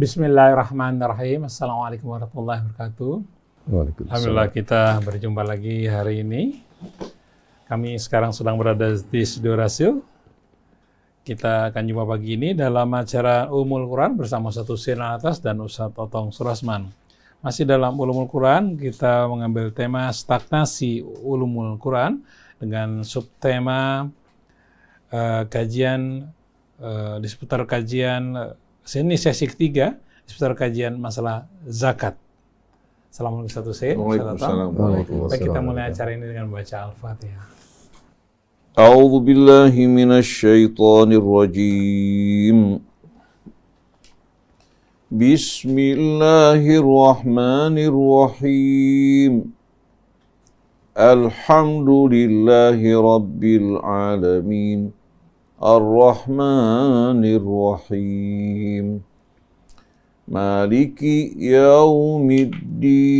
Bismillahirrahmanirrahim. Assalamualaikum warahmatullahi wabarakatuh. Alhamdulillah kita berjumpa lagi hari ini. Kami sekarang sedang berada di Studio Rasil. Kita akan jumpa pagi ini dalam acara Ulumul Quran bersama satu Sinar Atas dan Ustadz Otong Surasman. Masih dalam Ulumul Quran, kita mengambil tema stagnasi Ulumul Quran dengan subtema kajian di seputar kajian ini sesi ketiga di seputar kajian masalah zakat. Assalamualaikum Ustaz Husein. Waalaikumsalam. Baik, kita mulai acara ini dengan membaca Al-Fatihah. A'udzu billahi minasy syaithanir rajim. Bismillahirrahmanirrahim. Alhamdulillahi rabbil alamin. Ar-Rahmanir Rahim. Maliki yaumiddin.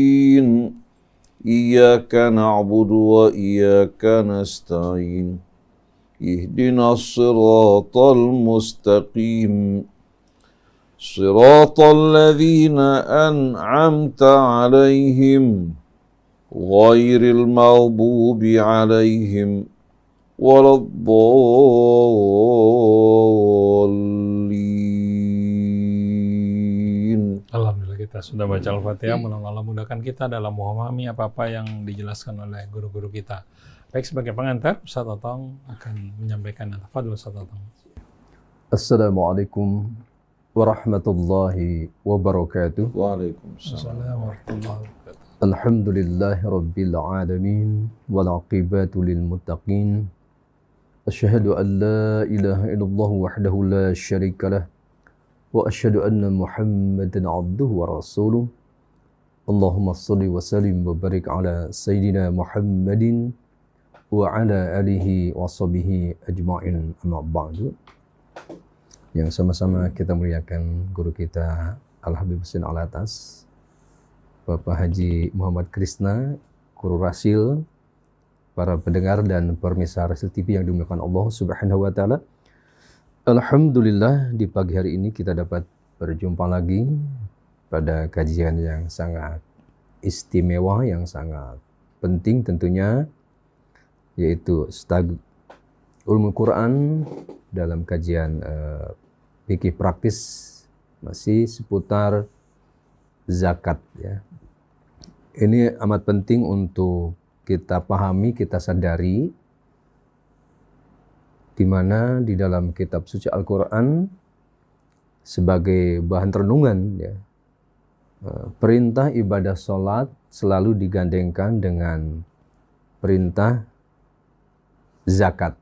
Iyyaka na'budu wa iyyaka nasta'in. Ihdinas siratal mustaqim. Siratal ladzina an'amta 'alaihim ghairil maghdubi 'alaihim waladdallin. Alhamdulillah kita sudah baca Al-Fatihah. Mudah-mudahan mudahkan kita dalam memahami apa-apa yang dijelaskan oleh guru-guru kita. Baik, sebagai pengantar, Ustaz Otong akan menyampaikan. Tafadhol Ustaz Otong. Assalamualaikum warahmatullahi wabarakatuh. Waalaikumsalam. Alhamdulillahi rabbil alamin wal aqibatu lil muttaqin. Asyhadu an la ilaha illallah wahdahu la syarika lah wa asyhadu anna Muhammadan abduhu wa rasuluh. Allahumma shalli wa sallim wa barik ala sayyidina Muhammadin wa ala alihi wa sahbihi ajma'in, amma ba'du. Yang sama-sama kita muliakan guru kita Al-Habib Husein Alatas, Bapak Haji Muhammad Krisna, Guru Rasil, para pendengar dan pemirsa Rasil TV yang dimuliakan Allah Subhanahu wa taala. Alhamdulillah di pagi hari ini kita dapat berjumpa lagi pada kajian yang sangat istimewa, yang sangat penting tentunya, yaitu Ulumul Quran dalam kajian fikih praktis masih seputar zakat ya. Ini amat penting untuk kita pahami, kita sadari, di mana di dalam kitab suci Al-Quran sebagai bahan renungan ya, perintah ibadah sholat selalu digandengkan dengan perintah zakat.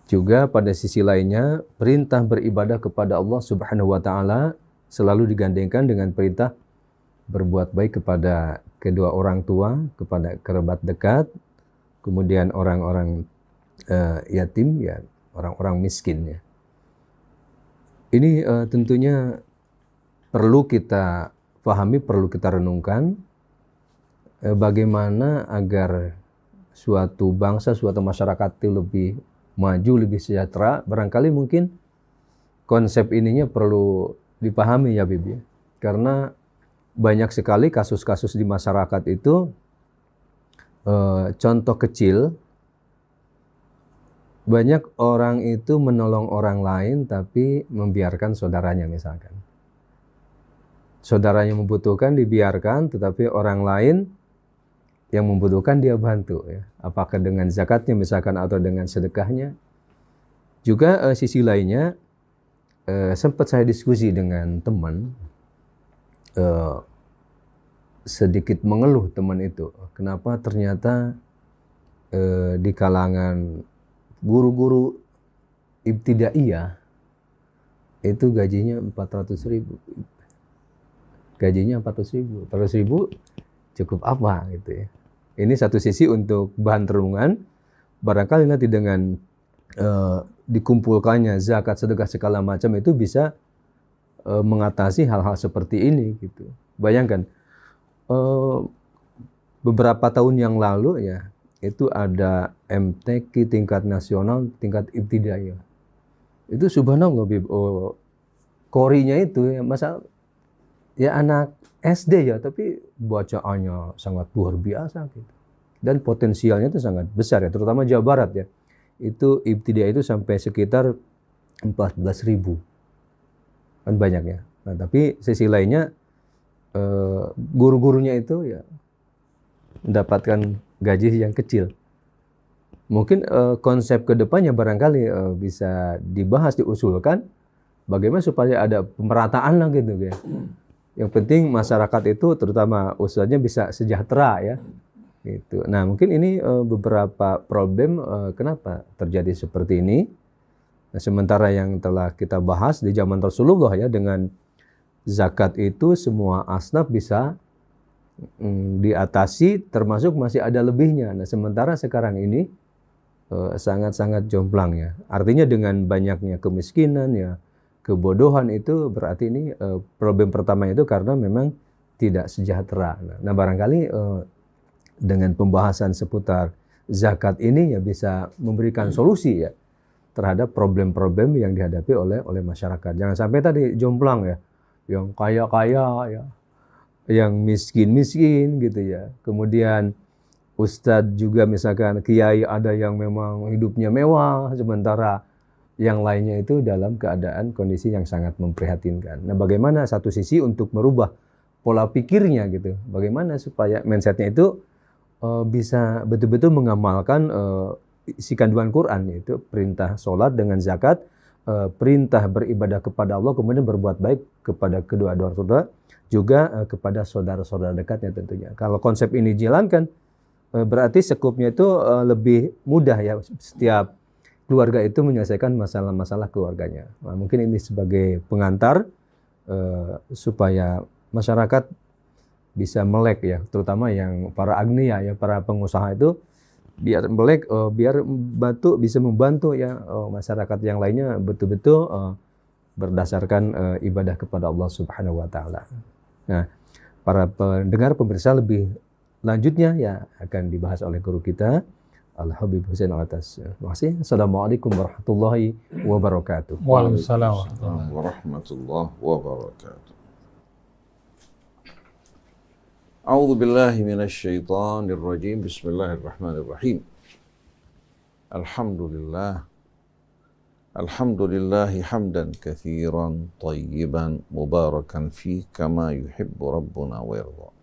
Juga pada sisi lainnya perintah beribadah kepada Allah Subhanahu wa taala selalu digandengkan dengan perintah berbuat baik kepada kedua orang tua, kepada kerabat dekat, kemudian orang-orang yatim ya, orang-orang miskin ya. Ini tentunya perlu kita pahami, perlu kita renungkan bagaimana agar suatu bangsa, suatu masyarakat itu lebih maju, lebih sejahtera. Barangkali mungkin konsep ininya perlu dipahami ya Bibi, karena banyak sekali kasus-kasus di masyarakat itu, contoh kecil, banyak orang itu menolong orang lain tapi membiarkan saudaranya misalkan. Saudaranya membutuhkan dibiarkan, tetapi orang lain yang membutuhkan dia bantu ya. Apakah dengan zakatnya misalkan atau dengan sedekahnya. Juga sisi lainnya, sempat saya diskusi dengan teman, sedikit mengeluh teman itu, kenapa ternyata di kalangan guru-guru ibtidaiyah itu gajinya 400.000. Gajinya 400.000. 400.000 cukup apa gitu ya. Ini satu sisi untuk bahan renungan. Barangkali nanti dengan dikumpulkannya zakat, sedekah segala macam itu bisa mengatasi hal-hal seperti ini gitu. Bayangkan beberapa tahun yang lalu ya, itu ada MTQ tingkat nasional, tingkat ibtidaiyah. Itu subhanallah korinya itu ya masa ya anak SD ya, tapi bacaannya sangat luar biasa gitu. Dan potensialnya itu sangat besar ya, terutama Jawa Barat ya. Itu ibtidaiyah itu sampai sekitar 14.000. Kan banyak ya. Nah, tapi sisi lainnya guru-gurunya itu ya mendapatkan gaji yang kecil. Mungkin konsep kedepannya barangkali bisa dibahas, diusulkan bagaimana supaya ada pemerataan lah gitu ya. Yang penting masyarakat itu terutama ustadznya bisa sejahtera ya. Gitu. Nah mungkin ini beberapa problem kenapa terjadi seperti ini. Nah, sementara yang telah kita bahas di zaman Rasulullah ya, dengan zakat itu semua asnaf bisa diatasi, termasuk masih ada lebihnya. Nah sementara sekarang ini sangat-sangat jomplang ya. Artinya dengan banyaknya kemiskinan ya, kebodohan itu berarti ini problem pertama itu karena memang tidak sejahtera. Nah barangkali dengan pembahasan seputar zakat ini ya bisa memberikan solusi ya terhadap problem-problem yang dihadapi oleh masyarakat. Jangan sampai tadi jomplang ya, yang kaya-kaya ya, yang miskin-miskin gitu ya. Kemudian ustadz juga misalkan kiai ada yang memang hidupnya mewah, sementara yang lainnya itu dalam keadaan kondisi yang sangat memprihatinkan. Nah, bagaimana satu sisi untuk merubah pola pikirnya gitu, bagaimana supaya mindsetnya itu bisa betul-betul mengamalkan isi kandungan Quran, yaitu perintah sholat dengan zakat, perintah beribadah kepada Allah, kemudian berbuat baik kepada kedua orang tua, juga kepada saudara-saudara dekatnya tentunya. Kalau konsep ini dijalankan, berarti sekupnya itu lebih mudah ya, setiap keluarga itu menyelesaikan masalah-masalah keluarganya. Nah, mungkin ini sebagai pengantar supaya masyarakat bisa melek ya, terutama yang para agniya ya, para pengusaha itu biar melek, biar bisa membantu ya masyarakat yang lainnya betul-betul berdasarkan ibadah kepada Allah Subhanahu wa taala. Nah, para pendengar pemirsa, lebih lanjutnya ya akan dibahas oleh guru kita Al-Habib Husain Al-Atas. Terima kasih. Assalamualaikum warahmatullahi wabarakatuh. Waalaikumsalam warahmatullahi wabarakatuh. A'udzu billahi minasy syaithanir rajim. Bismillahirrahmanirrahim. Alhamdulillah. Alhamdulillahi hamdan katsiran tayyiban mubarakan fi kama yuhibbu rabbuna wa yarda.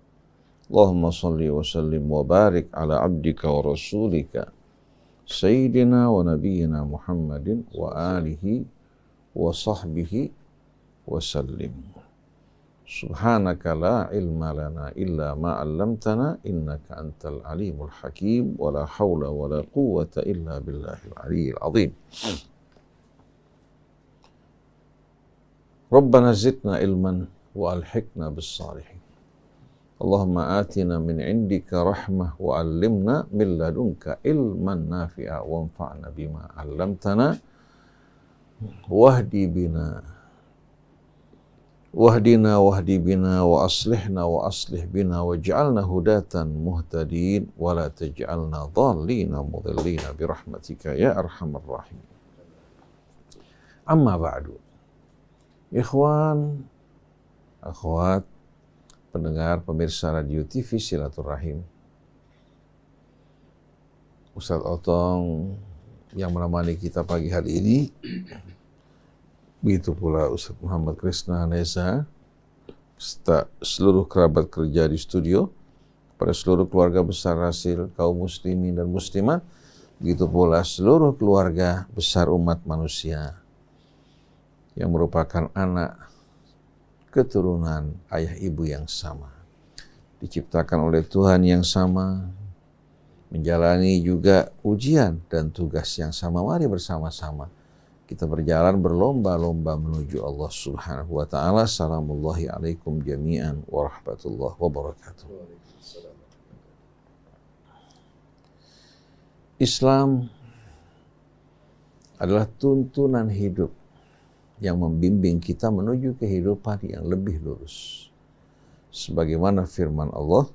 Allahumma salli wa sallim wa barik ala abdika wa rasulika sayyidina wa nabiyyina Muhammadin wa alihi wa sahbihi wa sallim. Subhanaka la ilma lana illa ma 'allamtana innaka antal alimul hakim wa la haula wa la quwwata illa billahil aliyyil azim. Rabbana zidna ilman wa alhiqna bis salihin. Allahumma atina min indika rahmah wa 'allimna min ladunka ilman nafi'a wa anfa'na bima 'allamtana wahdi bina wahdina wahdi bina wa aslihna wa aslih bina waj'alna hudatan muhtadin wa la taj'alna dhallina mudhillina birahmatika ya arhamar rahimin. Amma ba'du. Ikhwan, akhwat, pendengar, pemirsa radio TV Silaturahim, Ustadz Otong yang menemani kita pagi hari ini, begitu pula Ustadz Muhammad Krisna Neza, seluruh kerabat kerja di studio, pada seluruh keluarga besar Rasil, kaum muslimin dan muslimat, begitu pula seluruh keluarga besar umat manusia yang merupakan anak keturunan ayah ibu yang sama, diciptakan oleh Tuhan yang sama, menjalani juga ujian dan tugas yang sama. Mari bersama-sama kita berjalan berlomba-lomba menuju Allah Subhanahu wa taala. Assalamualaikum alaikum jami'an wa rahmatullahi wabarakatuh. Islam adalah tuntunan hidup yang membimbing kita menuju kehidupan yang lebih lurus. Sebagaimana firman Allah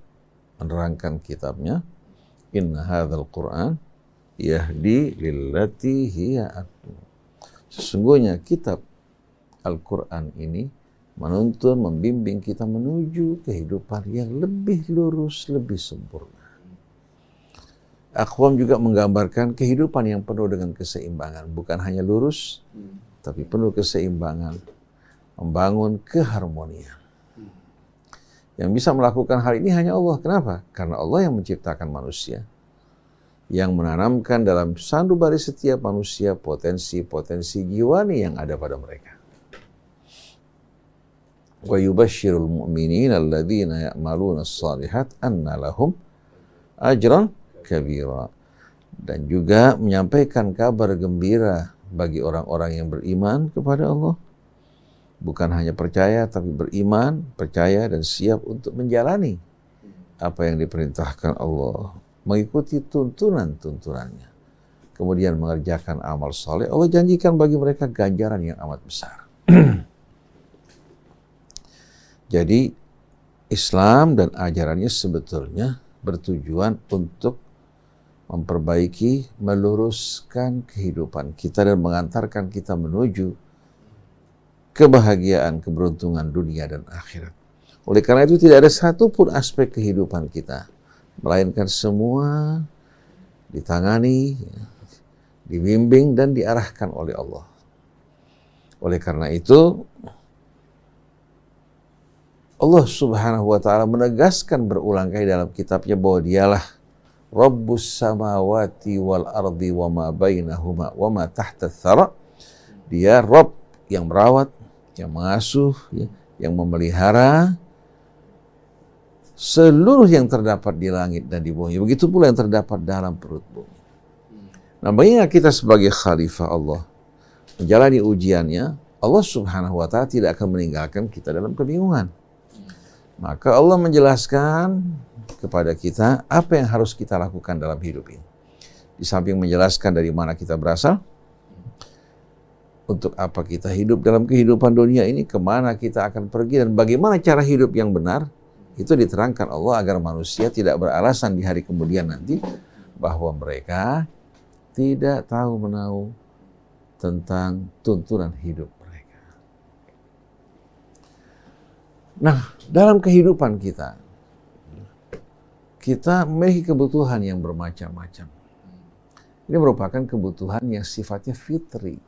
menerangkan kitabnya, Inna hadzal Qur'an yahdi lillati hiya aqwam. Sesungguhnya kitab Al-Quran ini menuntun, membimbing kita menuju kehidupan yang lebih lurus, lebih sempurna. Aqwam juga menggambarkan kehidupan yang penuh dengan keseimbangan. Bukan hanya lurus, tapi penuh keseimbangan. Membangun keharmonian. Yang bisa melakukan hal ini hanya Allah. Kenapa? Karena Allah yang menciptakan manusia. Yang menanamkan dalam sanubari setiap manusia potensi-potensi jiwani yang ada pada mereka. Wa yubashshirul mu'minina alladzina ya'maluna as-shalihat anna lahum ajran kabira. Dan juga menyampaikan kabar gembira bagi orang-orang yang beriman kepada Allah. Bukan hanya percaya, tapi beriman, percaya, dan siap untuk menjalani apa yang diperintahkan Allah. Mengikuti tuntunan-tuntunannya. Kemudian mengerjakan amal soleh. Allah janjikan bagi mereka ganjaran yang amat besar. Jadi Islam dan ajarannya sebetulnya bertujuan untuk memperbaiki, meluruskan kehidupan kita dan mengantarkan kita menuju kebahagiaan, keberuntungan dunia dan akhirat. Oleh karena itu tidak ada satupun aspek kehidupan kita, melainkan semua ditangani, dibimbing dan diarahkan oleh Allah. Oleh karena itu Allah Subhanahu wa ta'ala menegaskan berulang kali dalam kitabnya bahwa dialah Rabbus samawati wal ardi wa ma bainahuma wa ma tahta tsara. Dia Rabb yang merawat, yang mengasuh, yang memelihara seluruh yang terdapat di langit dan di bumi. Begitu pula yang terdapat dalam perut bumi. Nah, mengingat kita sebagai khalifah Allah menjalani ujiannya, Allah Subhanahu wa ta'ala tidak akan meninggalkan kita dalam kebingungan. Maka Allah menjelaskan kepada kita apa yang harus kita lakukan dalam hidup ini. Di samping menjelaskan dari mana kita berasal, untuk apa kita hidup dalam kehidupan dunia ini, kemana kita akan pergi, dan bagaimana cara hidup yang benar, itu diterangkan Allah agar manusia tidak beralasan di hari kemudian nanti bahwa mereka tidak tahu menahu tentang tuntunan hidup mereka. Nah, dalam kehidupan kita memiliki kebutuhan yang bermacam-macam. Ini merupakan kebutuhan yang sifatnya fitri.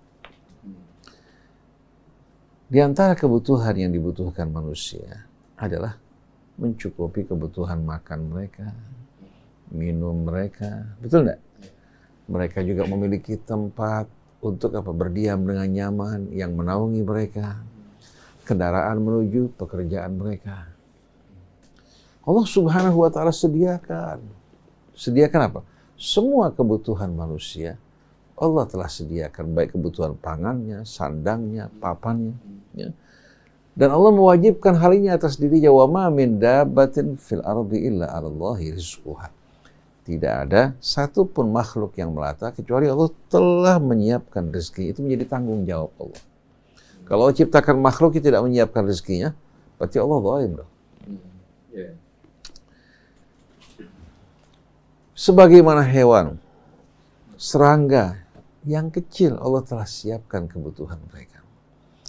Di antara kebutuhan yang dibutuhkan manusia adalah mencukupi kebutuhan makan mereka, minum mereka. Betul enggak? Mereka juga memiliki tempat untuk berdiam dengan nyaman yang menaungi mereka. Kendaraan menuju pekerjaan mereka. Allah Subhanahu wa ta'ala sediakan. Sediakan apa? Semua kebutuhan manusia Allah telah sediakan, baik kebutuhan pangannya, sandangnya, papannya. Ya. Dan Allah mewajibkan hal ini atas dirinya. Wa ma min dabbatin fil ardi illa 'alallahi rizquha. Tidak ada satupun makhluk yang melata kecuali Allah telah menyiapkan rezeki. Itu menjadi tanggung jawab Allah. Kalau Allah ciptakan makhluk yang tidak menyiapkan rezekinya, berarti Allah zalim dong. Sebagaimana hewan, serangga yang kecil, Allah telah siapkan kebutuhan mereka.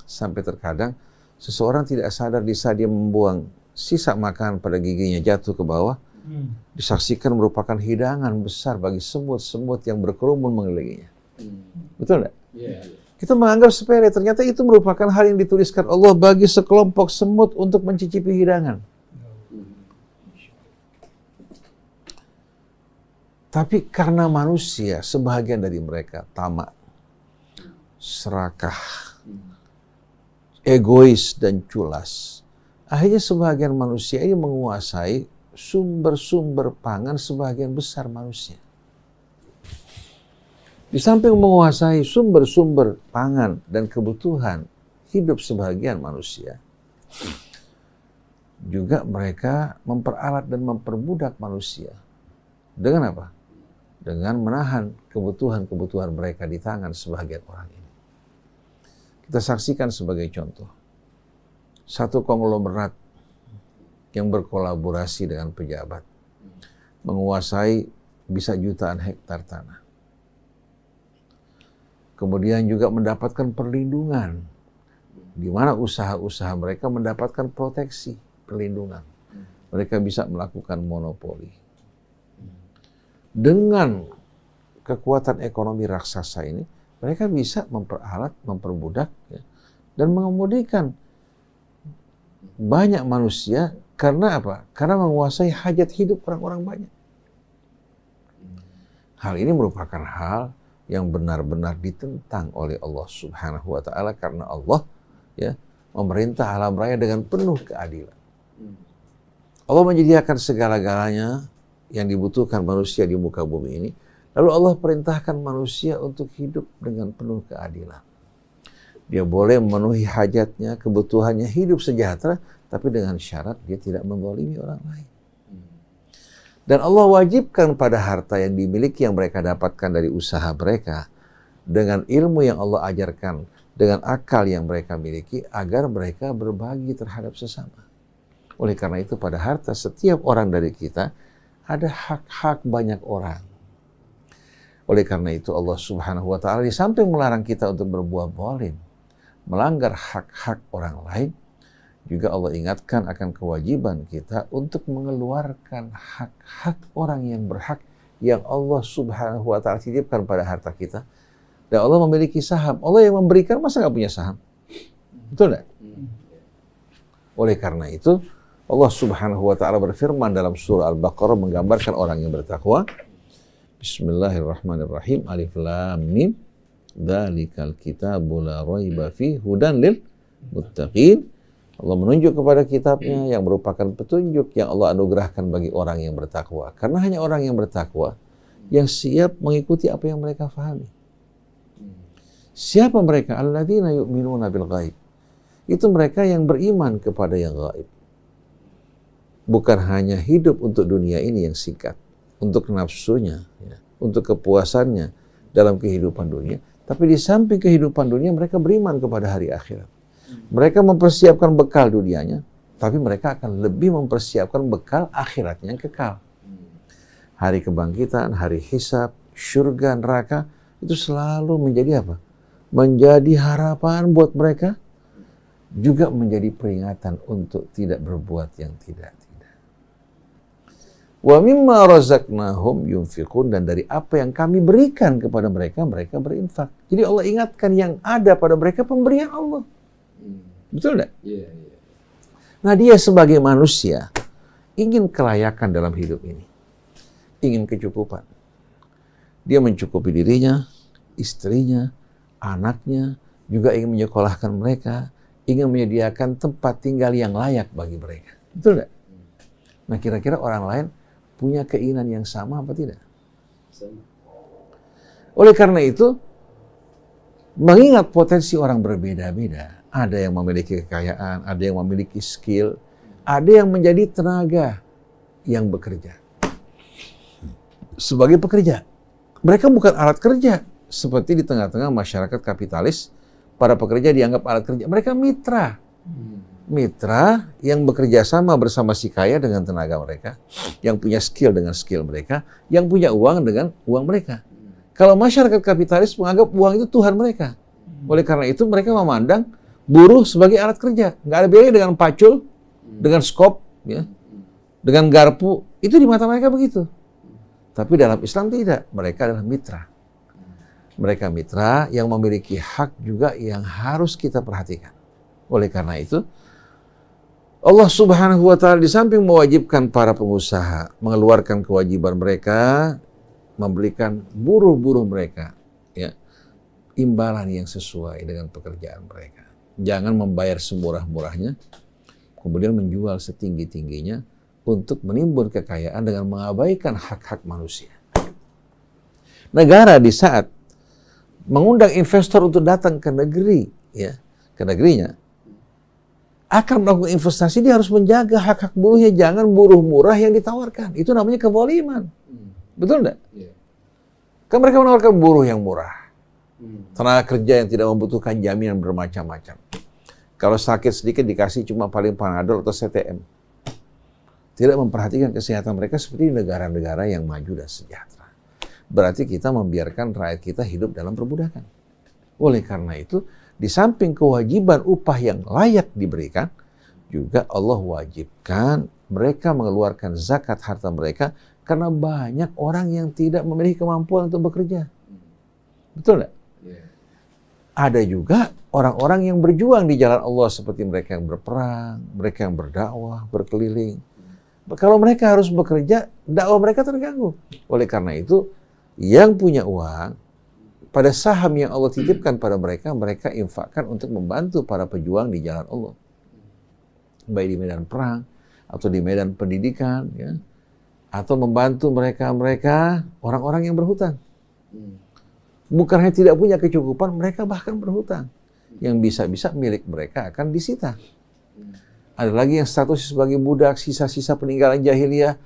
Sampai terkadang seseorang tidak sadar di saat dia membuang sisa makanan pada giginya jatuh ke bawah, disaksikan merupakan hidangan besar bagi semut-semut yang berkerumun mengelilinginya. Betul enggak? Kita menganggap sepele, ternyata itu merupakan hal yang dituliskan Allah bagi sekelompok semut untuk mencicipi hidangan. Tapi karena manusia, sebahagian dari mereka tamak, serakah, egois, dan culas. Akhirnya sebahagian manusia ini menguasai sumber-sumber pangan sebagian besar manusia. Di samping menguasai sumber-sumber pangan dan kebutuhan hidup sebagian manusia, juga mereka memperalat dan memperbudak manusia. Dengan apa? Dengan menahan kebutuhan-kebutuhan mereka di tangan sebagian orang ini. Kita saksikan sebagai contoh. Satu konglomerat yang berkolaborasi dengan pejabat menguasai bisa jutaan hektar tanah. Kemudian juga mendapatkan perlindungan di mana usaha-usaha mereka mendapatkan proteksi, perlindungan. Mereka bisa melakukan monopoli. Dengan kekuatan ekonomi raksasa ini, mereka bisa memperalat, memperbudak, ya, dan mengemudikan banyak manusia. Karena apa? Karena menguasai hajat hidup orang-orang banyak. Hal ini merupakan hal yang benar-benar ditentang oleh Allah Subhanahu wa Ta'ala, karena Allah, ya, memerintah alam raya dengan penuh keadilan. Allah menyediakan segala-galanya yang dibutuhkan manusia di muka bumi ini. Lalu Allah perintahkan manusia untuk hidup dengan penuh keadilan. Dia boleh memenuhi hajatnya, kebutuhannya, hidup sejahtera, tapi dengan syarat dia tidak menzalimi orang lain. Dan Allah wajibkan pada harta yang dimiliki, yang mereka dapatkan dari usaha mereka, dengan ilmu yang Allah ajarkan, dengan akal yang mereka miliki, agar mereka berbagi terhadap sesama. Oleh karena itu pada harta setiap orang dari kita ada hak-hak banyak orang. Oleh karena itu Allah Subhanahu wa Ta'ala di samping melarang kita untuk berbuat zalim, melanggar hak-hak orang lain, juga Allah ingatkan akan kewajiban kita untuk mengeluarkan hak-hak orang yang berhak yang Allah Subhanahu wa Ta'ala titipkan pada harta kita. Dan Allah memiliki saham. Allah yang memberikan, masa nggak punya saham? Betul nggak? Oleh karena itu Allah Subhanahu wa Ta'ala berfirman dalam surah Al-Baqarah menggambarkan orang yang bertakwa. Bismillahirrahmanirrahim. Alif Lam Mim. Dzalikal kitabu la raiba fihi hudan lil muttaqin. Allah menunjuk kepada kitabnya yang merupakan petunjuk yang Allah anugerahkan bagi orang yang bertakwa. Karena hanya orang yang bertakwa yang siap mengikuti apa yang mereka fahami. Siapa mereka? Alladzina yu'minuna bil ghaib. Itu mereka yang beriman kepada yang gaib. Bukan hanya hidup untuk dunia ini yang singkat, untuk nafsunya, ya, untuk kepuasannya dalam kehidupan dunia, tapi di samping kehidupan dunia mereka beriman kepada hari akhirat. Mereka mempersiapkan bekal dunianya, tapi mereka akan lebih mempersiapkan bekal akhiratnya yang kekal. Hari kebangkitan, hari hisab, syurga, neraka, itu selalu menjadi apa? Menjadi harapan buat mereka, juga menjadi peringatan untuk tidak berbuat yang tidak. Wa mimma razaqnahum yunfiqun, dan dari apa yang kami berikan kepada mereka, mereka berinfak. Jadi Allah ingatkan yang ada pada mereka pemberian Allah. Betul enggak? Yeah. Nah, dia sebagai manusia ingin kelayakan dalam hidup ini. Ingin kecukupan. Dia mencukupi dirinya, istrinya, anaknya, juga ingin menyekolahkan mereka, ingin menyediakan tempat tinggal yang layak bagi mereka. Betul enggak? Nah, kira-kira orang lain punya keinginan yang sama apa tidak? Sama. Oleh karena itu, mengingat potensi orang berbeda-beda, ada yang memiliki kekayaan, ada yang memiliki skill, ada yang menjadi tenaga yang bekerja. Sebagai pekerja, mereka bukan alat kerja. Seperti di tengah-tengah masyarakat kapitalis, para pekerja dianggap alat kerja. Mereka mitra. Mitra yang bekerja sama bersama si kaya dengan tenaga mereka, yang punya skill dengan skill mereka, yang punya uang dengan uang mereka. Kalau masyarakat kapitalis menganggap uang itu Tuhan mereka. Oleh karena itu mereka memandang buruh sebagai alat kerja. Nggak ada bedanya dengan pacul, dengan skop, ya, dengan garpu. Itu di mata mereka begitu. Tapi dalam Islam tidak. Mereka adalah mitra. Mereka mitra yang memiliki hak juga yang harus kita perhatikan. Oleh karena itu, Allah Subhanahu wa Ta'ala di samping mewajibkan para pengusaha mengeluarkan kewajiban mereka, memberikan buruh-buruh mereka, ya, imbalan yang sesuai dengan pekerjaan mereka. Jangan membayar semurah-murahnya, kemudian menjual setinggi-tingginya untuk menimbun kekayaan dengan mengabaikan hak-hak manusia. Negara di saat mengundang investor untuk datang ke negeri, ya, ke negerinya, akan melakukan investasi, dia harus menjaga hak-hak buruhnya, jangan buruh murah yang ditawarkan. Itu namanya kezaliman. Betul enggak? Yeah. Kan mereka menawarkan buruh yang murah. Tenaga kerja yang tidak membutuhkan jaminan bermacam-macam. Kalau sakit sedikit dikasih cuma paling Panadol atau CTM. Tidak memperhatikan kesehatan mereka seperti di negara-negara yang maju dan sejahtera. Berarti kita membiarkan rakyat kita hidup dalam perbudakan. Oleh karena itu, di samping kewajiban upah yang layak diberikan, juga Allah wajibkan mereka mengeluarkan zakat harta mereka karena banyak orang yang tidak memiliki kemampuan untuk bekerja. Betul nggak? Ada juga orang-orang yang berjuang di jalan Allah seperti mereka yang berperang, mereka yang berdakwah, berkeliling. Kalau mereka harus bekerja, dakwah mereka terganggu. Oleh karena itu, yang punya uang, pada saham yang Allah titipkan pada mereka, mereka infakkan untuk membantu para pejuang di jalan Allah. Baik di medan perang, atau di medan pendidikan, ya, atau membantu mereka orang-orang yang berhutang. Bukan hanya tidak punya kecukupan, mereka bahkan berhutang. Yang bisa-bisa milik mereka akan disita. Ada lagi yang statusnya sebagai budak, sisa-sisa peninggalan jahiliyah.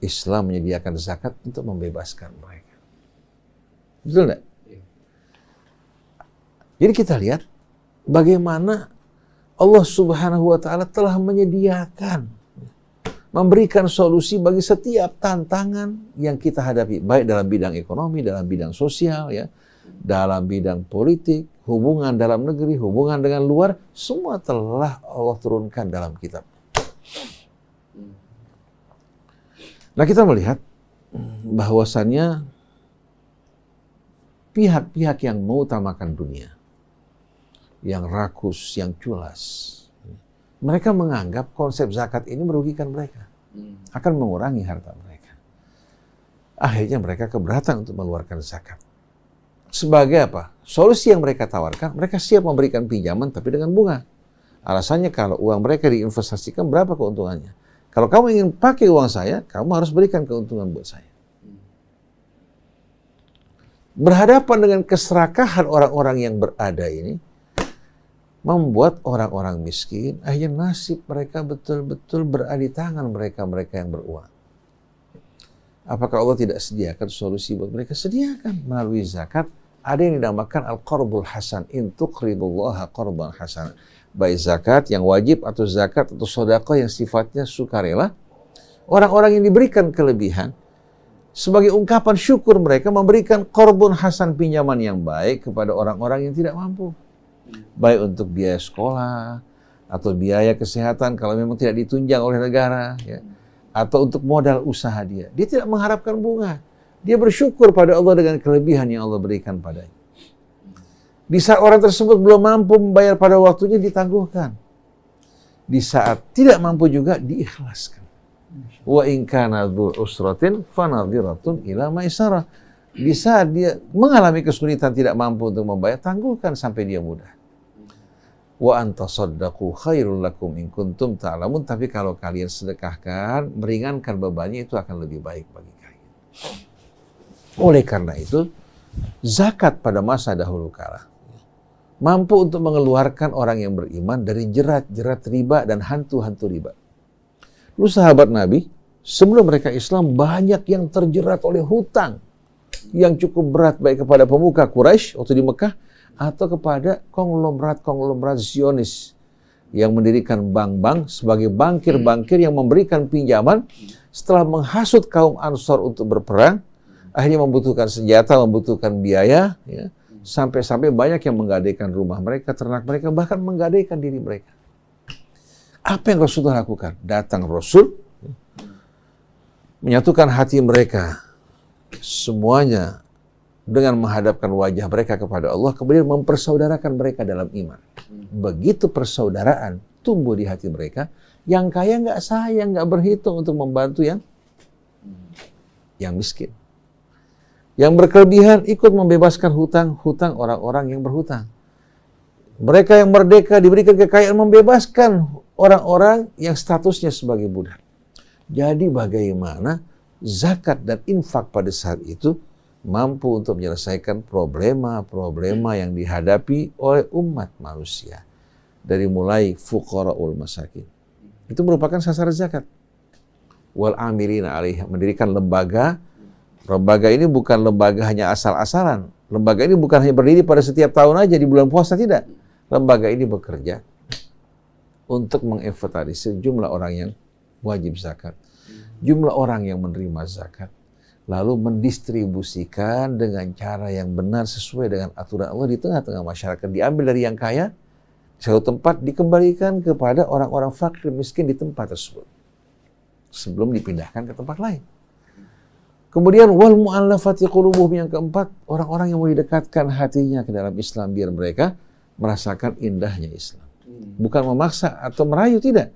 Islam menyediakan zakat untuk membebaskan mereka. Betul nggak? Jadi kita lihat bagaimana Allah Subhanahu wa Ta'ala telah menyediakan, memberikan solusi bagi setiap tantangan yang kita hadapi, baik dalam bidang ekonomi, dalam bidang sosial, ya, dalam bidang politik, hubungan dalam negeri, hubungan dengan luar, semua telah Allah turunkan dalam kitab. Nah, kita melihat bahwasannya pihak-pihak yang mengutamakan dunia, yang rakus, yang culas, mereka menganggap konsep zakat ini merugikan mereka, akan mengurangi harta mereka. Akhirnya mereka keberatan untuk mengeluarkan zakat. Sebagai apa? Solusi yang mereka tawarkan, mereka siap memberikan pinjaman tapi dengan bunga. Alasannya kalau uang mereka diinvestasikan, berapa keuntungannya? Kalau kamu ingin pakai uang saya, kamu harus berikan keuntungan buat saya. Berhadapan dengan keserakahan orang-orang yang berada ini, membuat orang-orang miskin, akhirnya nasib mereka betul-betul berada di tangan mereka-mereka yang beruang. Apakah Allah tidak sediakan solusi buat mereka? Sediakan melalui zakat. Ada yang dinamakan al-qarbul hasan, in tuqridullaha qarban hasan. Baik zakat yang wajib atau zakat atau sedekah yang sifatnya sukarela. Orang-orang yang diberikan kelebihan, sebagai ungkapan syukur mereka memberikan qarbun hasan, pinjaman yang baik kepada orang-orang yang tidak mampu. Baik untuk biaya sekolah, atau biaya kesehatan kalau memang tidak ditunjang oleh negara, ya, atau untuk modal usaha dia. Dia tidak mengharapkan bunga. Dia bersyukur pada Allah dengan kelebihan yang Allah berikan padanya. Di saat orang tersebut belum mampu membayar pada waktunya, ditangguhkan. Di saat tidak mampu juga, diikhlaskan. Wa in kana dzu usratin fanadhiratun ila maisarah. Di saat dia mengalami kesulitan, tidak mampu untuk membayar, tangguhkan sampai dia mudah. Wa antasaddaqu khairul lakum in kuntum ta'lamun. Tapi kalau kalian sedekahkan, meringankan bebannya, itu akan lebih baik bagi kalian. Oleh karena itu, zakat pada masa dahulu kala mampu untuk mengeluarkan orang yang beriman dari jerat-jerat riba dan hantu-hantu riba. Dulu sahabat Nabi, sebelum mereka Islam, banyak yang terjerat oleh hutang yang cukup berat, baik kepada pemuka Quraisy waktu di Mekah, atau kepada konglomerat Zionis yang mendirikan bank-bank sebagai bankir-bankir yang memberikan pinjaman setelah menghasut kaum Ansor untuk berperang. Akhirnya membutuhkan senjata, membutuhkan biaya, ya, sampai-sampai banyak yang menggadaikan rumah mereka, ternak mereka, bahkan menggadaikan diri mereka. Apa yang Rasulullah lakukan? Datang Rasul, menyatukan hati mereka, semuanya dengan menghadapkan wajah mereka kepada Allah, kemudian mempersaudarakan mereka dalam iman. Begitu persaudaraan tumbuh di hati mereka, yang kaya nggak sayang, nggak berhitung untuk membantu yang miskin. Yang berkelebihan ikut membebaskan hutang orang-orang yang berhutang. Mereka yang merdeka diberikan kekayaan, membebaskan orang-orang yang statusnya sebagai budak. Jadi bagaimana zakat dan infak pada saat itu mampu untuk menyelesaikan problema-problema yang dihadapi oleh umat manusia. Dari mulai fuqara'ul masakin. Itu merupakan sasaran zakat. Wal amilina alaiha, mendirikan lembaga. Lembaga ini bukan lembaga hanya asal-asalan. Lembaga ini bukan hanya berdiri pada setiap tahun aja di bulan puasa, tidak. Lembaga ini bekerja untuk menginventarisir jumlah orang yang wajib zakat, jumlah orang yang menerima zakat, lalu mendistribusikan dengan cara yang benar sesuai dengan aturan Allah di tengah-tengah masyarakat. Diambil dari yang kaya, satu tempat dikembalikan kepada orang-orang fakir miskin di tempat tersebut sebelum dipindahkan ke tempat lain. Kemudian wal mu'allafati qulubuhum, yang keempat, orang-orang yang mau didekatkan hatinya ke dalam Islam biar mereka merasakan indahnya Islam. Bukan memaksa atau merayu, tidak.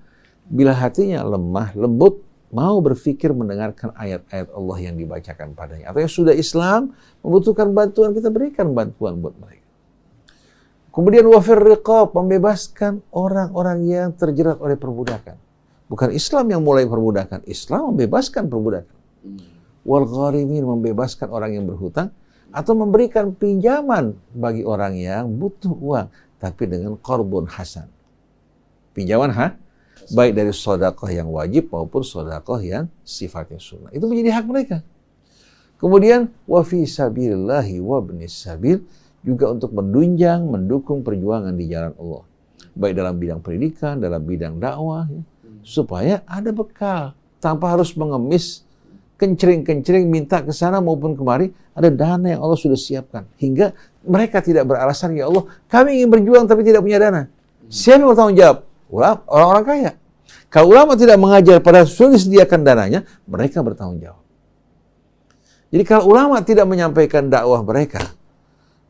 Bila hatinya lemah, lembut, mau berpikir mendengarkan ayat-ayat Allah yang dibacakan padanya, atau yang sudah Islam membutuhkan bantuan, kita berikan bantuan buat mereka. Kemudian wafir riqab, membebaskan orang-orang yang terjerat oleh perbudakan. Bukan Islam yang mulai perbudakan, Islam membebaskan perbudakan. Wal gharimin, membebaskan orang yang berhutang, atau memberikan pinjaman bagi orang yang butuh uang, tapi dengan qarbun hasan. Pinjaman baik dari sedekah yang wajib maupun sedekah yang sifatnya sunnah. Itu menjadi hak mereka. Kemudian wa fi sabilillahi wa ibnis sabil, juga untuk menunjang, mendukung perjuangan di jalan Allah. Baik dalam bidang pendidikan, dalam bidang dakwah, ya, supaya ada bekal tanpa harus mengemis kencering-kencering minta ke sana maupun kemari, ada dana yang Allah sudah siapkan. Hingga mereka tidak beralasan, ya Allah, kami ingin berjuang tapi tidak punya dana. Siapa yang bertanggung jawab? Orang-orang kaya. Kalau ulama tidak mengajar pada sudah disediakan dananya, mereka bertanggung jawab. Jadi kalau ulama tidak menyampaikan dakwah mereka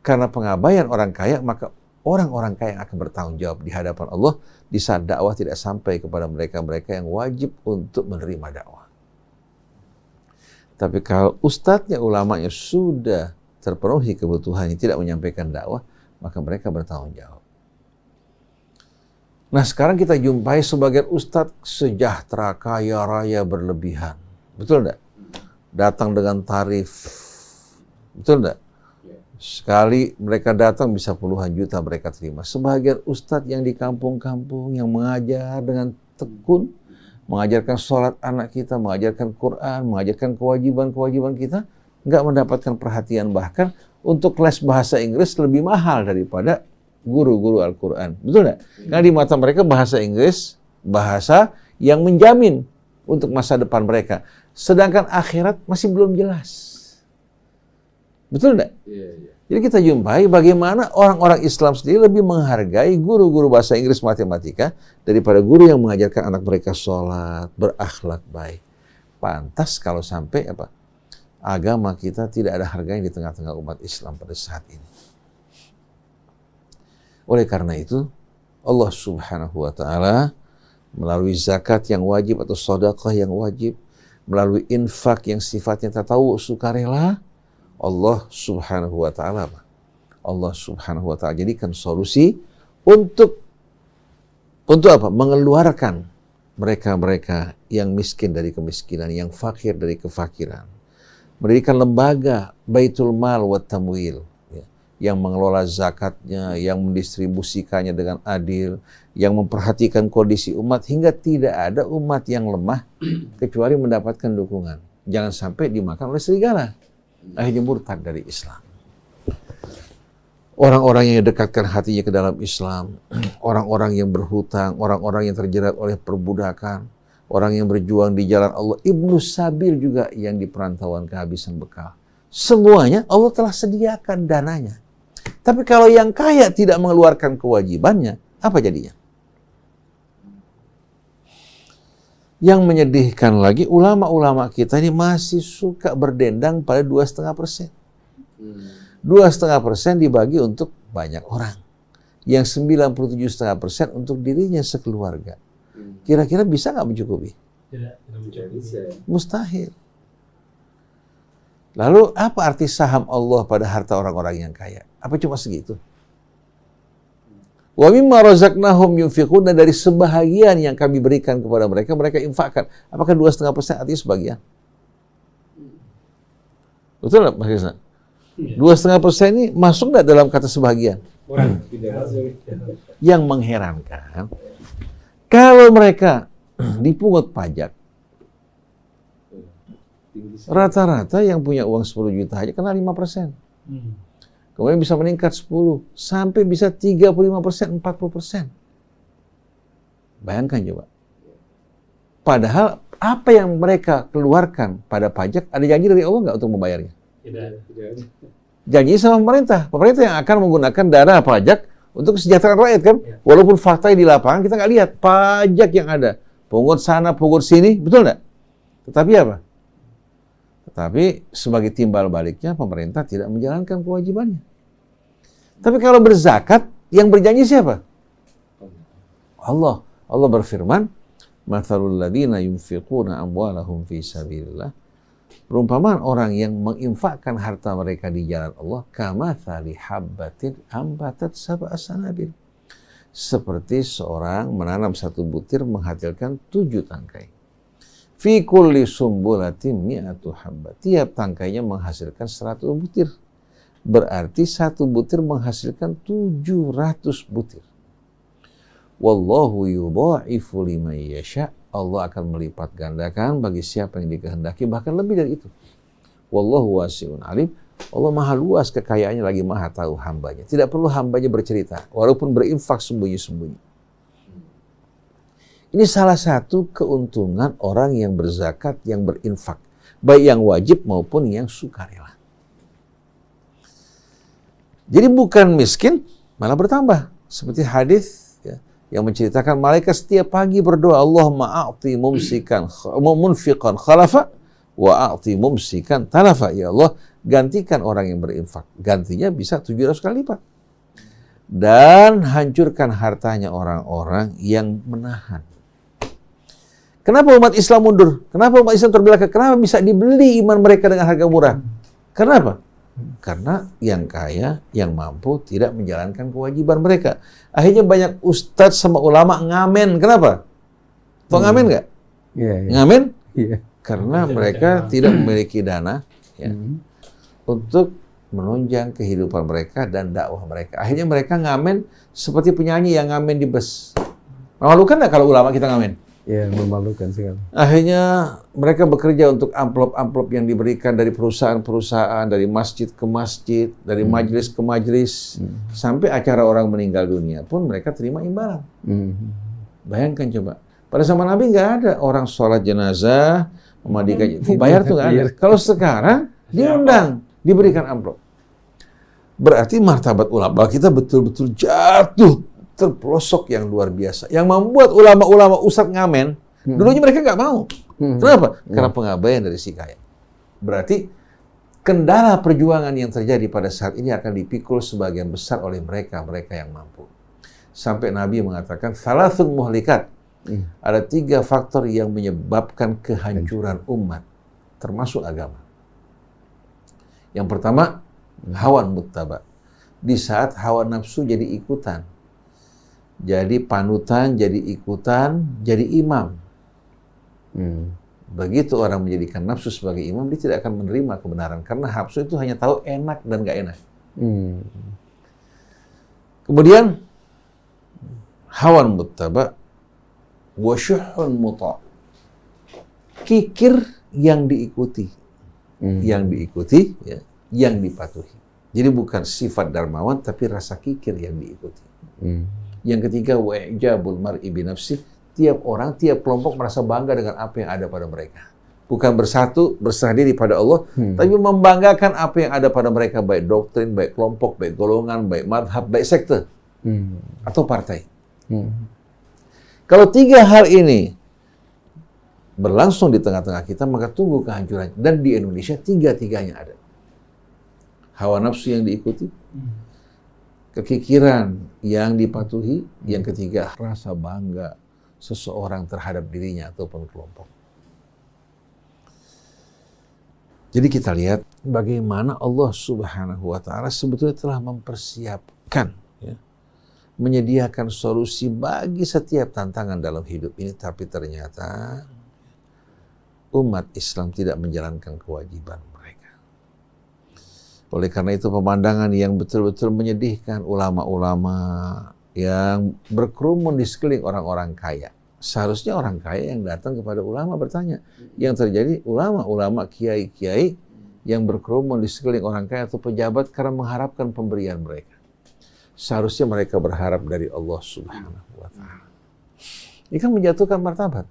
karena pengabaian orang kaya, maka orang-orang kaya akan bertanggung jawab di hadapan Allah di saat dakwah tidak sampai kepada mereka-mereka yang wajib untuk menerima dakwah. Tapi kalau ustadznya, ulamanya sudah terpenuhi kebutuhannya, tidak menyampaikan dakwah, maka mereka bertanggung jawab. Nah, sekarang kita jumpai sebagian ustadz sejahtera, kaya raya, berlebihan. Betul enggak? Datang dengan tarif. Betul enggak? Sekali mereka datang bisa puluhan juta mereka terima. Sebagian ustadz yang di kampung-kampung yang mengajar dengan tekun, mengajarkan sholat anak kita, mengajarkan Quran, mengajarkan kewajiban-kewajiban kita, nggak mendapatkan perhatian. Bahkan untuk les bahasa Inggris lebih mahal daripada guru-guru Al-Quran. Betul nggak? Karena di mata mereka bahasa Inggris, bahasa yang menjamin untuk masa depan mereka. Sedangkan akhirat masih belum jelas. Betul nggak? Jadi kita jumpai bagaimana orang-orang Islam sendiri lebih menghargai guru-guru bahasa Inggris, matematika daripada guru yang mengajarkan anak mereka sholat, berakhlak baik. Pantas kalau sampai agama kita tidak ada harganya di tengah-tengah umat Islam pada saat ini. Oleh karena itu, Allah Subhanahu wa Ta'ala melalui zakat yang wajib atau sedekah yang wajib, melalui infak yang sifatnya tatawu, sukarela, Allah Subhanahu wa Ta'ala jadikan solusi untuk apa? Mengeluarkan mereka-mereka yang miskin dari kemiskinan, yang fakir dari kefakiran. Mendirikan lembaga Baitul Mal wa Tamwil, ya, yang mengelola zakatnya, yang mendistribusikannya dengan adil, yang memperhatikan kondisi umat hingga tidak ada umat yang lemah kecuali mendapatkan dukungan. Jangan sampai dimakan oleh serigala. Akhirnya murtad dari Islam. Orang-orang yang dekatkan hatinya ke dalam Islam, orang-orang yang berhutang, orang-orang yang terjerat oleh perbudakan, orang yang berjuang di jalan Allah, Ibnu Sabil juga yang di perantauan kehabisan bekal. Semuanya Allah telah sediakan dananya. Tapi kalau yang kaya tidak mengeluarkan kewajibannya, apa jadinya? Yang menyedihkan lagi, ulama-ulama kita ini masih suka berdendang pada 2,5%. 2,5% dibagi untuk banyak orang. Yang 97,5% untuk dirinya sekeluarga. Kira-kira bisa nggak mencukupi? Tidak mencukupi. Mustahil. Lalu apa arti saham Allah pada harta orang-orang yang kaya? Apa cuma segitu? Wa mimma razaqnahum yunfiqun, dan dari sebahagian yang kami berikan kepada mereka, mereka infakkan. Apakah 2,5% artinya sebagian? Betul nggak, Mas Krisna? 2,5% ini masuk nggak dalam kata sebagian? Yang mengherankan, kalau mereka dipungut pajak, rata-rata yang punya uang 10 juta aja kena 5%. Kemudian bisa meningkat 10, sampai bisa 35%, 40%. Bayangkan coba. Padahal apa yang mereka keluarkan pada pajak, ada janji dari Allah nggak untuk membayarnya? Tidak ada. Janji sama pemerintah yang akan menggunakan dana pajak untuk kesejahteraan rakyat kan? Ya. Walaupun faktanya di lapangan kita nggak lihat pajak yang ada, pungut sana, pungut sini, betul nggak? Tetapi apa? Tetapi sebagai timbal baliknya pemerintah tidak menjalankan kewajibannya. Tapi kalau berzakat, yang berjanji siapa? Allah. Allah berfirman, "Matsalul ladzina yunfiquna amwalahum fi sabilillah." Perumpamaan orang yang menginfakkan harta mereka di jalan Allah, kamatsali habbatin ambatat sab'a sanabil. Seperti seorang menanam satu butir menghasilkan 7 tangkai. Fi kulli sumbulatin mi'atu habba. Tiap tangkainya menghasilkan 100 butir. Berarti satu butir menghasilkan 700 butir. Wallahu yudha'ifu liman yasha. Allah akan melipat gandakan bagi siapa yang dikehendaki, bahkan lebih dari itu. Wallahu wasi'un alim. Allah maha luas kekayaannya, lagi maha tahu hambanya. Tidak perlu hambanya bercerita, walaupun berinfak sembunyi-sembunyi. Ini salah satu keuntungan orang yang berzakat, yang berinfak. Baik yang wajib maupun yang sukarela. Jadi bukan miskin, malah bertambah. Seperti hadis yang menceritakan malaikat setiap pagi berdoa, Allahumma a'ti munfiqan khalafa wa a'ti mumsikan talafa. Ya Allah, gantikan orang yang berinfak. Gantinya bisa 700 kali lipat. Dan hancurkan hartanya orang-orang yang menahan. Kenapa umat Islam mundur? Kenapa umat Islam terbelakang? Kenapa bisa dibeli iman mereka dengan harga murah? Kenapa? Karena yang kaya, yang mampu tidak menjalankan kewajiban mereka. Akhirnya banyak ustadz sama ulama ngamen. Kenapa? Tahu ngamen nggak? Ngamen? Karena mereka tidak memiliki dana untuk menunjang kehidupan mereka dan dakwah mereka. Akhirnya mereka ngamen seperti penyanyi yang ngamen di bus. Memalukan nggak kalau ulama kita ngamen? Ya, memalukan sekali. Akhirnya mereka bekerja untuk amplop-amplop yang diberikan dari perusahaan-perusahaan, dari masjid ke masjid, dari majelis ke majelis, sampai acara orang meninggal dunia pun mereka terima imbalan. Bayangkan coba, pada zaman Nabi nggak ada orang sholat jenazah, memandikan, bayar tuh nggak ada. Kalau sekarang diundang, diberikan amplop. Berarti martabat ulama kita betul-betul jatuh terpelosok yang luar biasa. Yang membuat ulama-ulama ustadz ngamen, dulunya mereka nggak mau. Kenapa? Karena pengabaian dari si kaya. Berarti kendala perjuangan yang terjadi pada saat ini akan dipikul sebagian besar oleh mereka yang mampu. Sampai Nabi mengatakan, salasun muhlikat. Ada 3 faktor yang menyebabkan kehancuran umat, termasuk agama. Yang pertama, hawan muttaba. Di saat hawa nafsu jadi ikutan. Jadi panutan, jadi ikutan, jadi imam. Begitu orang menjadikan nafsu sebagai imam, dia tidak akan menerima kebenaran. Karena nafsu itu hanya tahu enak dan gak enak. Kemudian, hawan muttaba, wa syuhun muta'. Kikir yang diikuti. Yang diikuti, ya, yang dipatuhi. Jadi bukan sifat darmawan, tapi rasa kikir yang diikuti. Yang ketiga, wa'ijabul mar'i binafsi. Tiap orang, tiap kelompok merasa bangga dengan apa yang ada pada mereka. Bukan bersatu, berserah diri pada Allah, tapi membanggakan apa yang ada pada mereka, baik doktrin, baik kelompok, baik golongan, baik madhab, baik sekte, atau partai. Kalau 3 hal ini berlangsung di tengah-tengah kita, maka tunggu kehancuran. Dan di Indonesia 3-tiganya ada. Hawa nafsu yang diikuti, kekikiran yang dipatuhi, yang ketiga rasa bangga seseorang terhadap dirinya ataupun kelompok. Jadi kita lihat bagaimana Allah Subhanahu wa Ta'ala sebetulnya telah mempersiapkan, ya, menyediakan solusi bagi setiap tantangan dalam hidup ini, tapi ternyata umat Islam tidak menjalankan kewajiban mereka. Oleh karena itu pemandangan yang betul-betul menyedihkan, ulama-ulama yang berkerumun di sekeliling orang-orang kaya. Seharusnya orang kaya yang datang kepada ulama bertanya. Yang terjadi ulama-ulama, kiai-kiai yang berkerumun di sekeliling orang kaya atau pejabat karena mengharapkan pemberian mereka. Seharusnya mereka berharap dari Allah Subhanahu wa Ta'ala. Ini kan menjatuhkan martabat.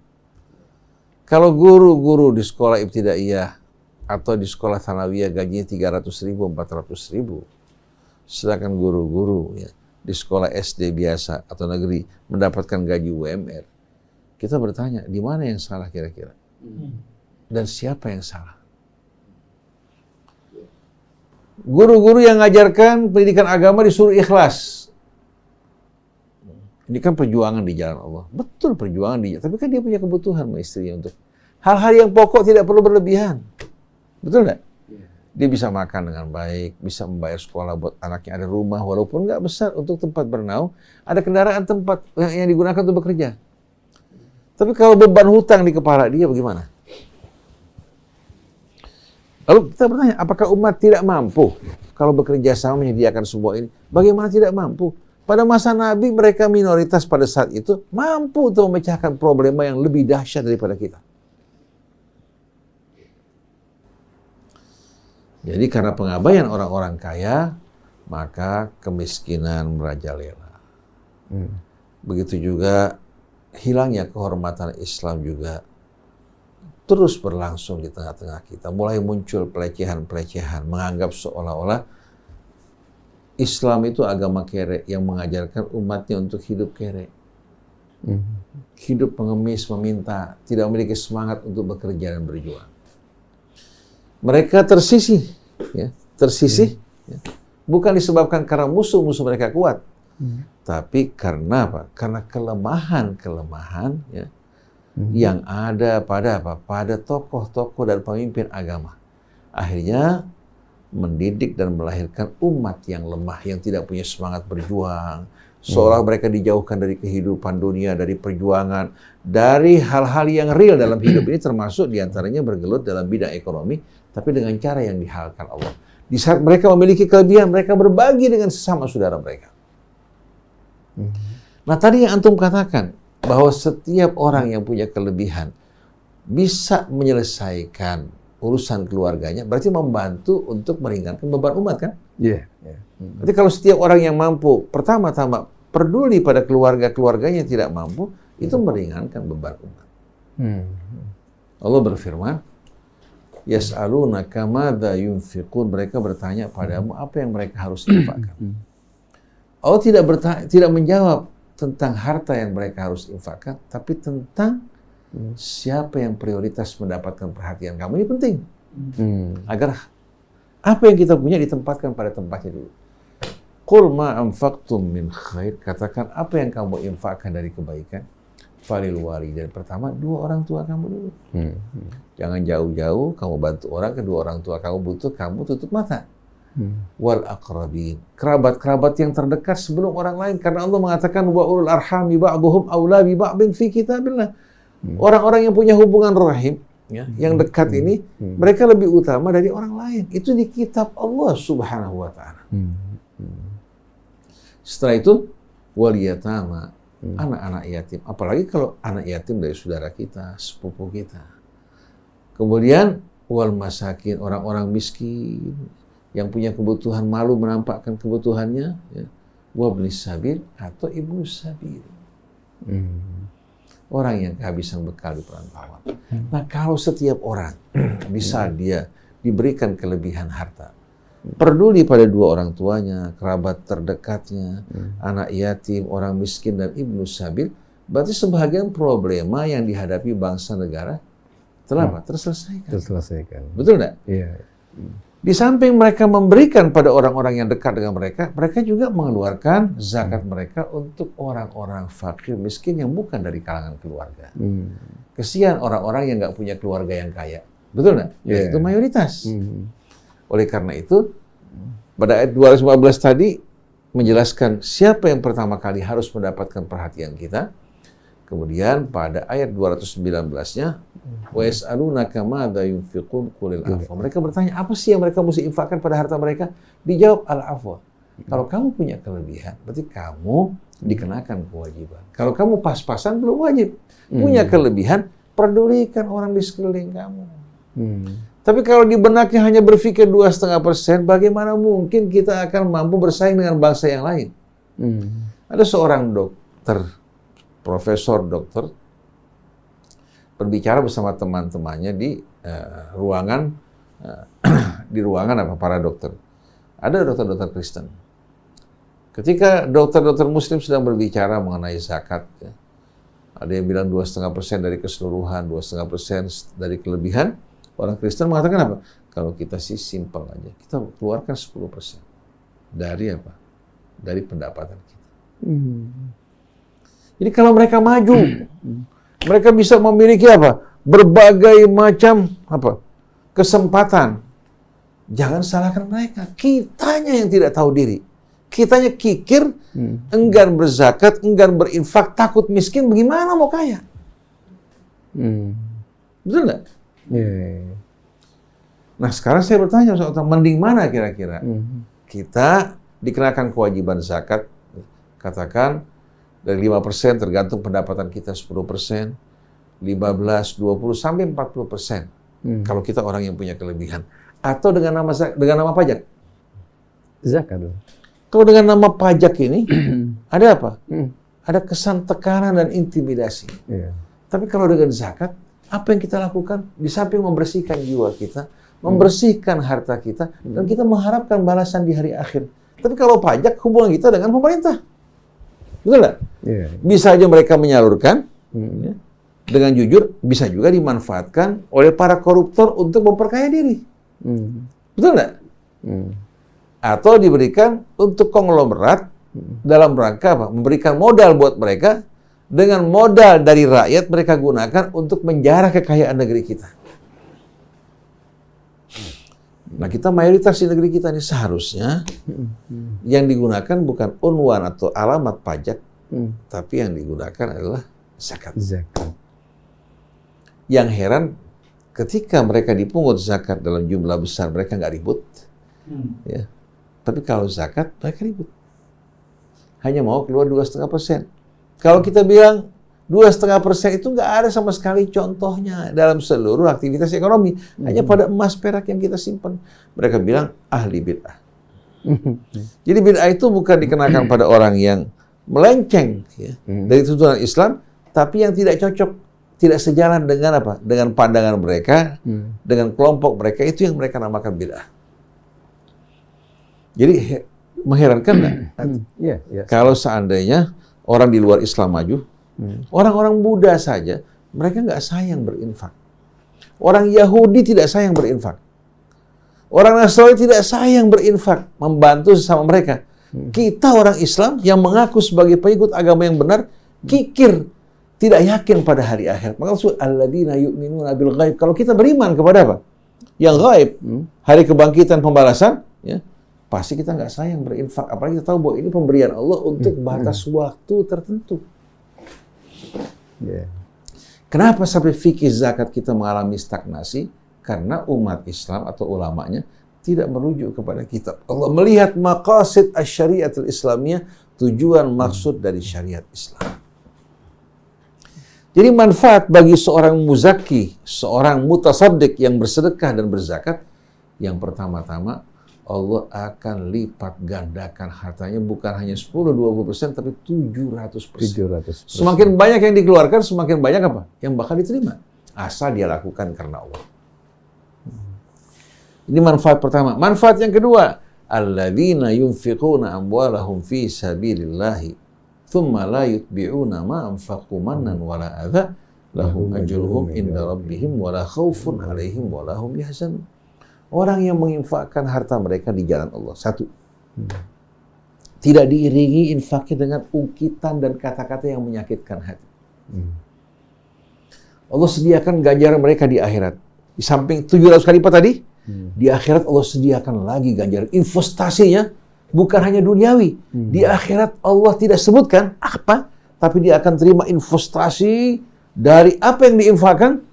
Kalau guru-guru di sekolah ibtidaiyah atau di sekolah tsanawiyah gajinya 300.000, 400.000, sedangkan guru-guru ya, di sekolah SD biasa atau negeri mendapatkan gaji UMR, kita bertanya, di mana yang salah kira-kira? Dan siapa yang salah? Guru-guru yang ngajarkan pendidikan agama disuruh ikhlas. Ini kan perjuangan di jalan Allah. Betul perjuangan di jalan. Tapi kan dia punya kebutuhan sama istrinya untuk hal-hal yang pokok, tidak perlu berlebihan. Betul nggak? Dia bisa makan dengan baik, bisa membayar sekolah buat anaknya, ada rumah walaupun nggak besar untuk tempat bernaung, ada kendaraan tempat yang digunakan untuk bekerja. Tapi kalau beban hutang di kepala dia bagaimana? Lalu kita bertanya, apakah umat tidak mampu kalau bekerja sama menyediakan semua ini? Bagaimana tidak mampu? Pada masa Nabi mereka minoritas pada saat itu mampu untuk memecahkan problema yang lebih dahsyat daripada kita. Jadi karena pengabaian orang-orang kaya, maka kemiskinan merajalela. Begitu juga hilangnya kehormatan Islam juga terus berlangsung di tengah-tengah kita. Mulai muncul pelecehan-pelecehan, menganggap seolah-olah Islam itu agama kere yang mengajarkan umatnya untuk hidup kere. Hidup pengemis, meminta, tidak memiliki semangat untuk bekerja dan berjuang. Mereka tersisih, ya, ya. Bukan disebabkan karena musuh-musuh mereka kuat, tapi karena apa? Karena kelemahan-kelemahan ya, yang ada pada apa? Pada tokoh-tokoh dan pemimpin agama. Akhirnya mendidik dan melahirkan umat yang lemah, yang tidak punya semangat berjuang, seolah mereka dijauhkan dari kehidupan dunia, dari perjuangan, dari hal-hal yang real dalam hidup ini, termasuk diantaranya bergelut dalam bidang ekonomi, tapi dengan cara yang dihalalkan Allah. Di saat mereka memiliki kelebihan, mereka berbagi dengan sesama saudara mereka. Nah tadi yang antum katakan, bahwa setiap orang yang punya kelebihan bisa menyelesaikan urusan keluarganya, berarti membantu untuk meringankan beban umat kan? Iya. Berarti kalau setiap orang yang mampu, pertama-tama peduli pada keluarga-keluarganya yang tidak mampu, itu meringankan beban umat. Allah berfirman, Yas'alunaka madza yunfiqun, mereka bertanya padamu apa yang mereka harus infakkan. Allah tidak menjawab tentang harta yang mereka harus infakkan, tapi tentang siapa yang prioritas mendapatkan perhatian kamu. Ini penting. Agar apa yang kita punya ditempatkan pada tempatnya dulu. Qul ma anfaqtum min khair, katakan apa yang kamu infakkan dari kebaikan. Falil walidain, pertama dua orang tua kamu dulu. Jangan jauh-jauh kamu bantu orang, kedua orang tua kamu butuh, kamu tutup mata. Wal aqrabin, kerabat-kerabat yang terdekat sebelum orang lain, karena Allah mengatakan wa ulul arhami ba'duhum aula bi ba'din fi kitabillah. Orang-orang yang punya hubungan rahim ya, yang dekat ini mereka lebih utama dari orang lain. Itu di kitab Allah Subhanahu wa taala. Setelah itu wal yatama, anak-anak yatim, apalagi kalau anak yatim dari saudara kita, sepupu kita. Kemudian wal masakin, orang-orang miskin yang punya kebutuhan, malu menampakkan kebutuhannya, ya. Wabnis sabil atau ibnu sabil. Orang yang kehabisan bekal di perantauan. Nah, kalau setiap orang bisa dia diberikan kelebihan harta, peduli pada dua orang tuanya, kerabat terdekatnya, anak yatim, orang miskin, dan ibnu sabil, berarti sebahagian problema yang dihadapi bangsa negara telah terselesaikan. Betul nggak? Iya. Di samping mereka memberikan pada orang-orang yang dekat dengan mereka, mereka juga mengeluarkan zakat mereka untuk orang-orang fakir miskin yang bukan dari kalangan keluarga. Kesian orang-orang yang nggak punya keluarga yang kaya. Betul nggak? Yeah. Itu mayoritas. Oleh karena itu, pada ayat 215 tadi menjelaskan siapa yang pertama kali harus mendapatkan perhatian kita. Kemudian pada ayat 219-nya, wa yas'alunaka madza yunfiqun qulil afwa. Mereka bertanya, apa sih yang mereka mesti infakkan pada harta mereka? Dijawab al-afwa. Kalau kamu punya kelebihan, berarti kamu dikenakan kewajiban. Kalau kamu pas-pasan belum wajib. Punya kelebihan, pedulikan orang di sekeliling kamu. Tapi kalau di benaknya hanya berpikir 2,5%, bagaimana mungkin kita akan mampu bersaing dengan bangsa yang lain? Ada seorang dokter, profesor dokter, berbicara bersama teman-temannya di ruangan para dokter. Ada dokter-dokter Kristen. Ketika dokter-dokter Muslim sedang berbicara mengenai zakat, ya, ada yang bilang 2,5% dari keseluruhan, 2,5% dari kelebihan. Orang Kristen mengatakan apa? Kalau kita sih simpel aja, kita keluarkan 10% dari apa? Dari pendapatan kita. Jadi kalau mereka maju, mereka bisa memiliki apa? Berbagai macam apa? Kesempatan. Jangan salahkan mereka. Kitanya yang tidak tahu diri. Kitanya kikir, enggan berzakat, enggan berinfak, takut miskin, bagaimana mau kaya? Betul nggak? Yeah. Nah sekarang saya bertanya, mending mana kira-kira? Kita dikenakan kewajiban zakat, katakan dari 5% tergantung pendapatan kita 10%, 15, 20, sampai 40%. Kalau kita orang yang punya kelebihan. Atau dengan nama pajak. Zakat. Kalau dengan nama pajak ini, ada apa? Ada kesan tekanan dan intimidasi. Yeah. Tapi kalau dengan zakat, apa yang kita lakukan? Di samping membersihkan jiwa kita, membersihkan harta kita, dan kita mengharapkan balasan di hari akhir. Tapi kalau pajak, hubungan kita dengan pemerintah. Betul nggak? Yeah. Bisa aja mereka menyalurkan, ya, dengan jujur, bisa juga dimanfaatkan oleh para koruptor untuk memperkaya diri. Betul nggak? Atau diberikan untuk konglomerat dalam rangka apa? Memberikan modal buat mereka, dengan modal dari rakyat mereka gunakan untuk menjarah kekayaan negeri kita. Nah kita mayoritas di negeri kita ini seharusnya yang digunakan bukan unwan atau alamat pajak, tapi yang digunakan adalah zakat. Yang heran ketika mereka dipungut zakat dalam jumlah besar mereka nggak ribut, ya. Tapi kalau zakat, mereka ribut. Hanya mau keluar 2,5%. Kalau kita bilang 2,5% itu nggak ada sama sekali contohnya dalam seluruh aktivitas ekonomi. Hanya pada emas perak yang kita simpan. Mereka bilang ahli bid'ah. Jadi bid'ah itu bukan dikenakan pada orang yang melenceng ya, dari tuntunan Islam, tapi yang tidak cocok, tidak sejalan dengan apa? Dengan pandangan mereka, dengan kelompok mereka, itu yang mereka namakan bid'ah. Jadi mengherankan nggak? Kalau seandainya orang di luar Islam maju, orang-orang Buddha saja, mereka nggak sayang berinfak. Orang Yahudi tidak sayang berinfak. Orang Nasrani tidak sayang berinfak, membantu sesama mereka. Kita orang Islam yang mengaku sebagai pengikut agama yang benar, kikir, tidak yakin pada hari akhir. Maka alladzina yu'minuna bil ghaib. Kalau kita beriman kepada apa? Yang gaib, hari kebangkitan, pembalasan, ya. Pasti kita nggak sayang berinfak, apalagi kita tahu bahwa ini pemberian Allah untuk batas waktu tertentu. Kenapa sampai fikih zakat kita mengalami stagnasi? Karena umat Islam atau ulamanya tidak merujuk kepada kitab Allah, melihat maqasid asy-syariatul islamiyah, tujuan maksud dari syariat Islam. Jadi manfaat bagi seorang muzaki, seorang mutasaddiq yang bersedekah dan berzakat, yang pertama-tama Allah akan lipat gandakan hartanya, bukan hanya 10-20%, tapi 700%. Semakin banyak yang dikeluarkan, semakin banyak apa? Yang bakal diterima. Asal dia lakukan karena Allah. Ini manfaat pertama. Manfaat yang kedua, alladzina yunfiquna amwalahum fi sabilillahi thumma la yutbi'una ma anfaqu mannan wala adza lahum ajruhum inda rabbihim wala khaufun 'alaihim wala hum yahzanun. Orang yang menginfakkan harta mereka di jalan Allah. Satu, tidak diiringi infaknya dengan ungkitan dan kata-kata yang menyakitkan hati. Allah sediakan ganjaran mereka di akhirat. Di samping 700 kali lipat tadi, di akhirat Allah sediakan lagi ganjaran. Investasinya bukan hanya duniawi. Di akhirat Allah tidak sebutkan apa, tapi dia akan terima investasi dari apa yang diinfakkan,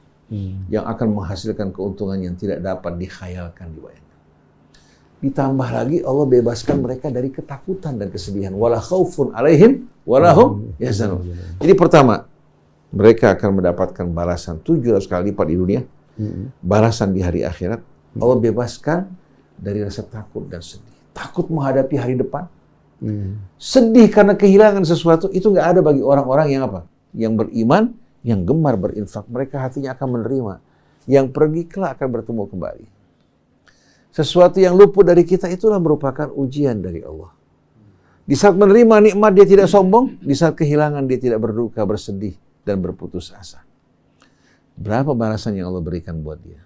yang akan menghasilkan keuntungan yang tidak dapat dikhayalkan, dibayangkan. Ditambah lagi Allah bebaskan mereka dari ketakutan dan kesedihan. Wala khaufun alaihim wala hum yahzanun. Jadi pertama, mereka akan mendapatkan balasan 700 kali lipat di dunia. Balasan di hari akhirat. Allah bebaskan dari rasa takut dan sedih. Takut menghadapi hari depan. Sedih karena kehilangan sesuatu, itu nggak ada bagi orang-orang yang apa? Yang beriman, yang gemar berinfak, mereka hatinya akan menerima. Yang pergi kelak akan bertemu kembali. Sesuatu yang luput dari kita itulah merupakan ujian dari Allah. Di saat menerima nikmat dia tidak sombong, di saat kehilangan dia tidak berduka, bersedih, dan berputus asa. Berapa balasan yang Allah berikan buat dia?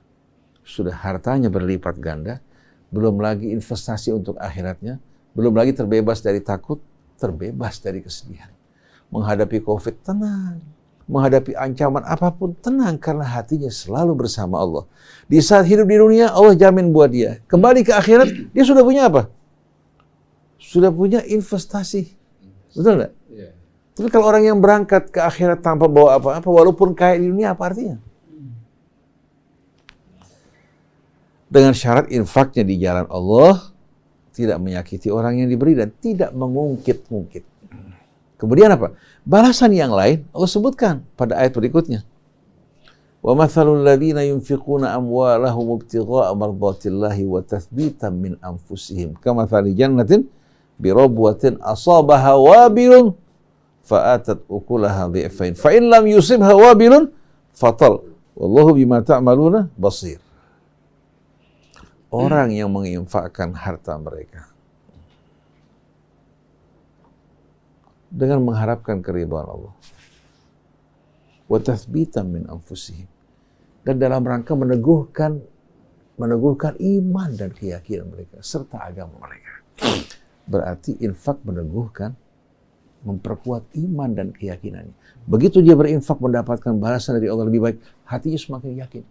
Sudah hartanya berlipat ganda, belum lagi investasi untuk akhiratnya, belum lagi terbebas dari takut, terbebas dari kesedihan. Menghadapi COVID tenang, menghadapi ancaman apapun tenang karena hatinya selalu bersama Allah. Di saat hidup di dunia, Allah jamin buat dia. Kembali ke akhirat, dia sudah punya apa? Sudah punya investasi. Betul nggak? Yeah. Tapi kalau orang yang berangkat ke akhirat tanpa bawa apa-apa, walaupun kaya di dunia, apa artinya? Dengan syarat infaknya di jalan Allah, tidak menyakiti orang yang diberi dan tidak mengungkit-ungkit. Kemudian apa? Balasan yang lain Allah sebutkan pada ayat berikutnya. Wa mathalul ladzina yunfiquna amwalahum ibtigha'a mardatillahi wa tathbitan min anfusihim kamathali jannatin birabwatin asabaha wabilun fa'atat ukulaha dhi'fain fa in lam yusibha wabilun fatal wallahu bima ta'maluna basir. Orang yang menginfakkan harta mereka dengan mengharapkan keridhaan Allah. Wa tathbitan min anfusihim. Dan dalam rangka meneguhkan iman dan keyakinan mereka serta agama mereka. Berarti infak meneguhkan, memperkuat iman dan keyakinannya. Begitu dia berinfak mendapatkan balasan dari Allah lebih baik, hatinya semakin yakin.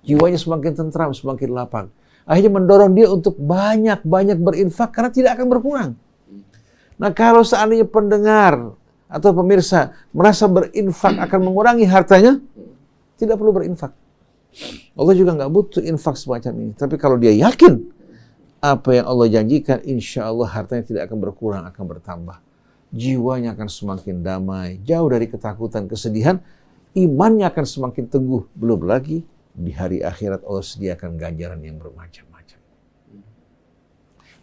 Jiwanya semakin tentram, semakin lapang. Akhirnya mendorong dia untuk banyak-banyak berinfak karena tidak akan berkurang. Nah, kalau seandainya pendengar atau pemirsa merasa berinfak akan mengurangi hartanya, tidak perlu berinfak. Allah juga nggak butuh infak semacam ini. Tapi kalau dia yakin apa yang Allah janjikan, insya Allah hartanya tidak akan berkurang, akan bertambah. Jiwanya akan semakin damai, jauh dari ketakutan, kesedihan. Imannya akan semakin teguh. Belum lagi di hari akhirat Allah sediakan ganjaran yang bermacam-macam.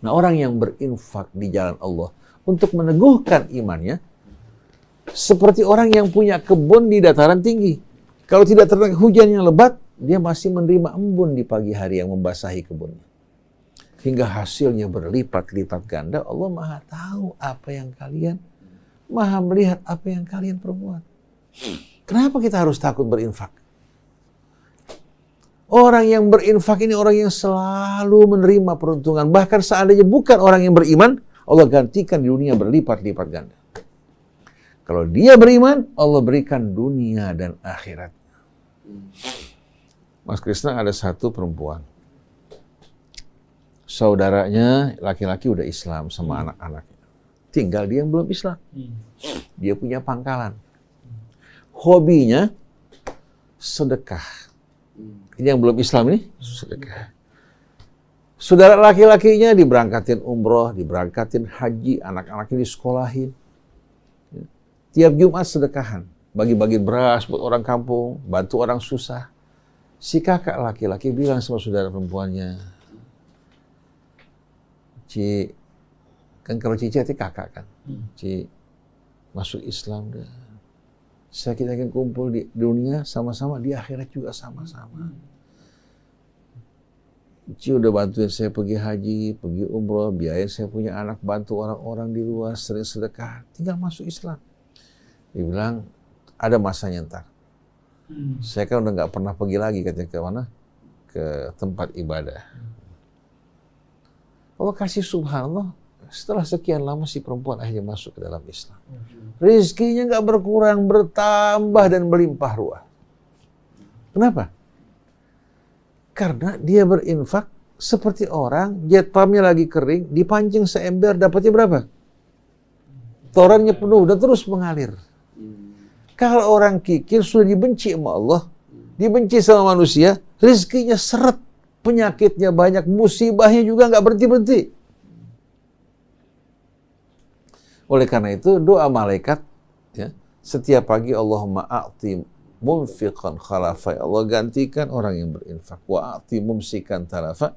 Nah, orang yang berinfak di jalan Allah untuk meneguhkan imannya, seperti orang yang punya kebun di dataran tinggi. Kalau tidak terkena hujan yang lebat, dia masih menerima embun di pagi hari yang membasahi kebunnya. Hingga hasilnya berlipat-lipat ganda. Allah Maha tahu apa yang kalian, Maha melihat apa yang kalian perbuat. Kenapa kita harus takut berinfak? Orang yang berinfak ini orang yang selalu menerima peruntungan. Bahkan seandainya bukan orang yang beriman, Allah gantikan di dunia berlipat-lipat ganda. Kalau dia beriman, Allah berikan dunia dan akhirat. Mas Krisna ada satu perempuan. Saudaranya laki-laki udah Islam sama anak-anaknya. Tinggal dia yang belum Islam. Dia punya pangkalan. Hobinya sedekah. Ini yang belum Islam ini sedekah. Saudara laki-lakinya diberangkatin umroh, diberangkatin haji, anak-anaknya disekolahin. Tiap Jumat sedekahan, bagi-bagi beras buat orang kampung, bantu orang susah. Si kakak laki-laki bilang sama saudara perempuannya, Ci, kan kalau Cici itu kakak kan, Ci, masuk Islam dah. Kita ingin kumpul di dunia sama-sama, di akhirat juga sama-sama. Ci udah bantuin saya pergi haji, pergi umroh, biayain saya punya anak, bantu orang-orang di luar, sering sedekah, tinggal masuk Islam. Dia bilang, ada masanya ntar. Saya kan udah nggak pernah pergi lagi katanya ke mana? Ke tempat ibadah. Allah kasih subhanallah, setelah sekian lama si perempuan akhirnya masuk ke dalam Islam. Rizkinya nggak berkurang, bertambah dan berlimpah ruah. Kenapa? Karena dia berinfak seperti orang, jet pumpnya lagi kering, dipancing seember, dapatnya berapa? Torannya penuh dan terus mengalir. Kalau orang kikir sudah dibenci sama Allah, dibenci sama manusia, rizkinya seret, penyakitnya banyak, musibahnya juga nggak berhenti-berhenti. Oleh karena itu doa malaikat, ya, setiap pagi Allahumma a'ti munfiqan khalafa, Allah gantikan orang yang berinfak, wa a'ti mumsikan talafa,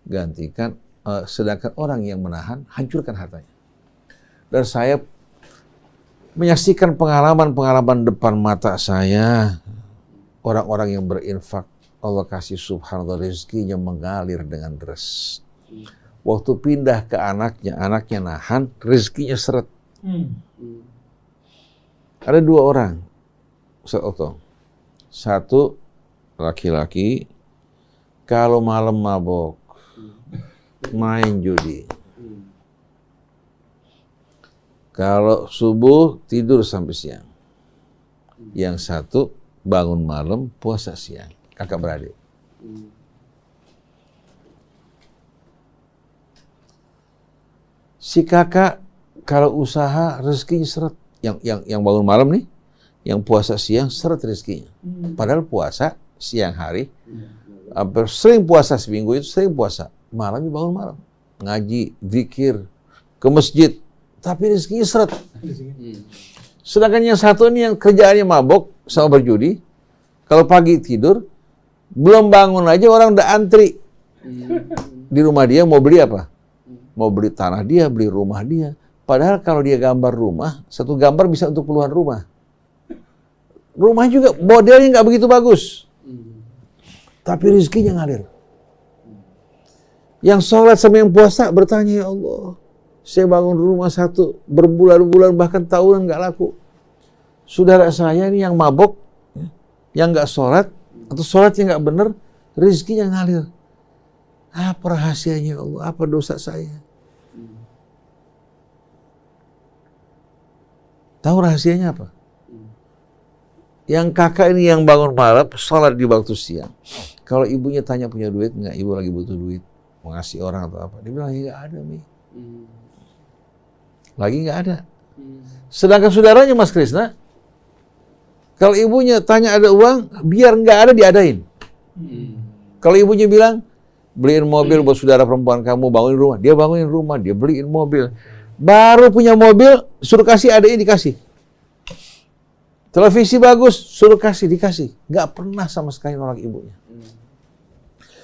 gantikan sedangkan orang yang menahan, hancurkan hartanya. Dan saya menyaksikan pengalaman-pengalaman depan mata saya, orang-orang yang berinfak, Allah kasih subhanallah rezekinya mengalir dengan deras. Waktu pindah ke anaknya nahan, rezekinya seret. Ada 2 orang, Ustaz Otong. Satu laki-laki, kalau malam mabok, main judi. Kalau subuh tidur sampai siang. Yang satu bangun malam, puasa siang. Kakak beradik. Si kakak kalau usaha rezekinya seret. Yang bangun malam nih, yang puasa siang seret rezekinya. Padahal puasa siang hari, hampir sering puasa seminggu itu sering puasa. Malamnya bangun malam, ngaji, zikir, ke masjid, tapi rezekinya seret. Sedangkan yang satu ini yang kerjaannya mabok sama berjudi, kalau pagi tidur, belum bangun aja orang udah antri di rumah dia mau beli apa? Mau beli tanah dia, beli rumah dia. Padahal kalau dia gambar rumah, satu gambar bisa untuk puluhan rumah. Rumah juga modelnya nggak begitu bagus, tapi rezekinya ngalir. Yang sholat sama yang puasa bertanya, ya Allah, saya bangun rumah satu berbulan-bulan bahkan tahunan nggak laku. Saudara saya ini yang mabok, yang nggak sholat atau sholatnya nggak benar, rezekinya ngalir. Apa rahasianya ya Allah? Apa dosa saya? Tahu rahasianya apa? Yang kakak ini yang bangun malam, sholat di waktu siang. Kalau ibunya tanya punya duit nggak? Ibu lagi butuh duit, mau ngasih orang atau apa? Dia bilang nggak ada, Mi. Lagi nggak ada. Sedangkan saudaranya Mas Krisna, kalau ibunya tanya ada uang, biar nggak ada diadain. Kalau ibunya bilang, beliin mobil buat saudara perempuan kamu, bangunin rumah. Dia bangunin rumah, dia beliin mobil. Baru punya mobil, suruh kasih adanya dikasih. Televisi bagus, suruh kasih, dikasih. Nggak pernah sama sekali nolak ibunya.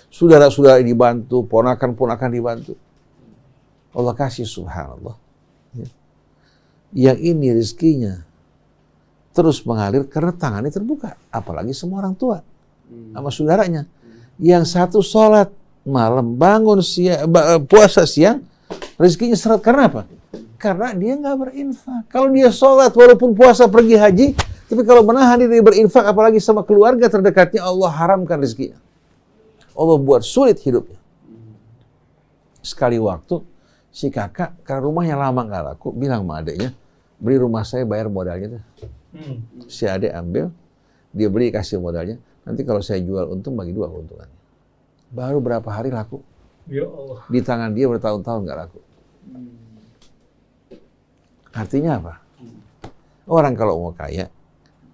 Saudara-saudara dibantu, ponakan-ponakan dibantu. Allah kasih subhanallah. Yang ini rezekinya terus mengalir karena tangannya terbuka. Apalagi semua orang tua sama saudaranya. Yang satu sholat malam, bangun siang, puasa siang, rezekinya seret. Karena apa? Karena dia nggak berinfak. Kalau dia sholat walaupun puasa pergi haji, tapi kalau menahan diri berinfak, apalagi sama keluarga terdekatnya, Allah haramkan rezekinya. Allah buat sulit hidupnya. Sekali waktu, si kakak, karena rumahnya lama nggak laku, bilang sama adiknya, beli rumah saya, bayar modalnya. Si adik ambil, dia beli, kasih modalnya. Nanti kalau saya jual untung, bagi 2 keuntungannya. Baru berapa hari laku. Ya Allah. Di tangan dia bertahun-tahun nggak laku. Artinya apa? Orang kalau mau kaya,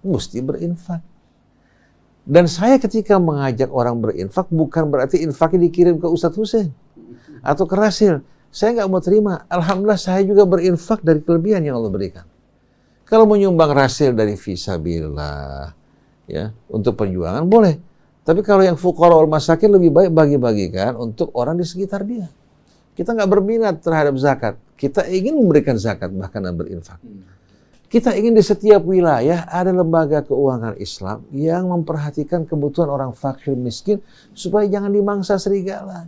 mesti berinfak. Dan saya ketika mengajak orang berinfak, bukan berarti infaknya dikirim ke Ustadz Hussein atau ke Rasil. Saya nggak mau terima. Alhamdulillah saya juga berinfak dari kelebihan yang Allah berikan. Kalau menyumbang Rasil dari fisabilillah, ya, untuk perjuangan boleh. Tapi kalau yang fuqara wal masakin lebih baik bagi-bagikan untuk orang di sekitar dia. Kita nggak berminat terhadap zakat. Kita ingin memberikan zakat bahkan dan berinfak. Kita ingin di setiap wilayah ada lembaga keuangan Islam yang memperhatikan kebutuhan orang fakir miskin supaya jangan dimangsa serigala.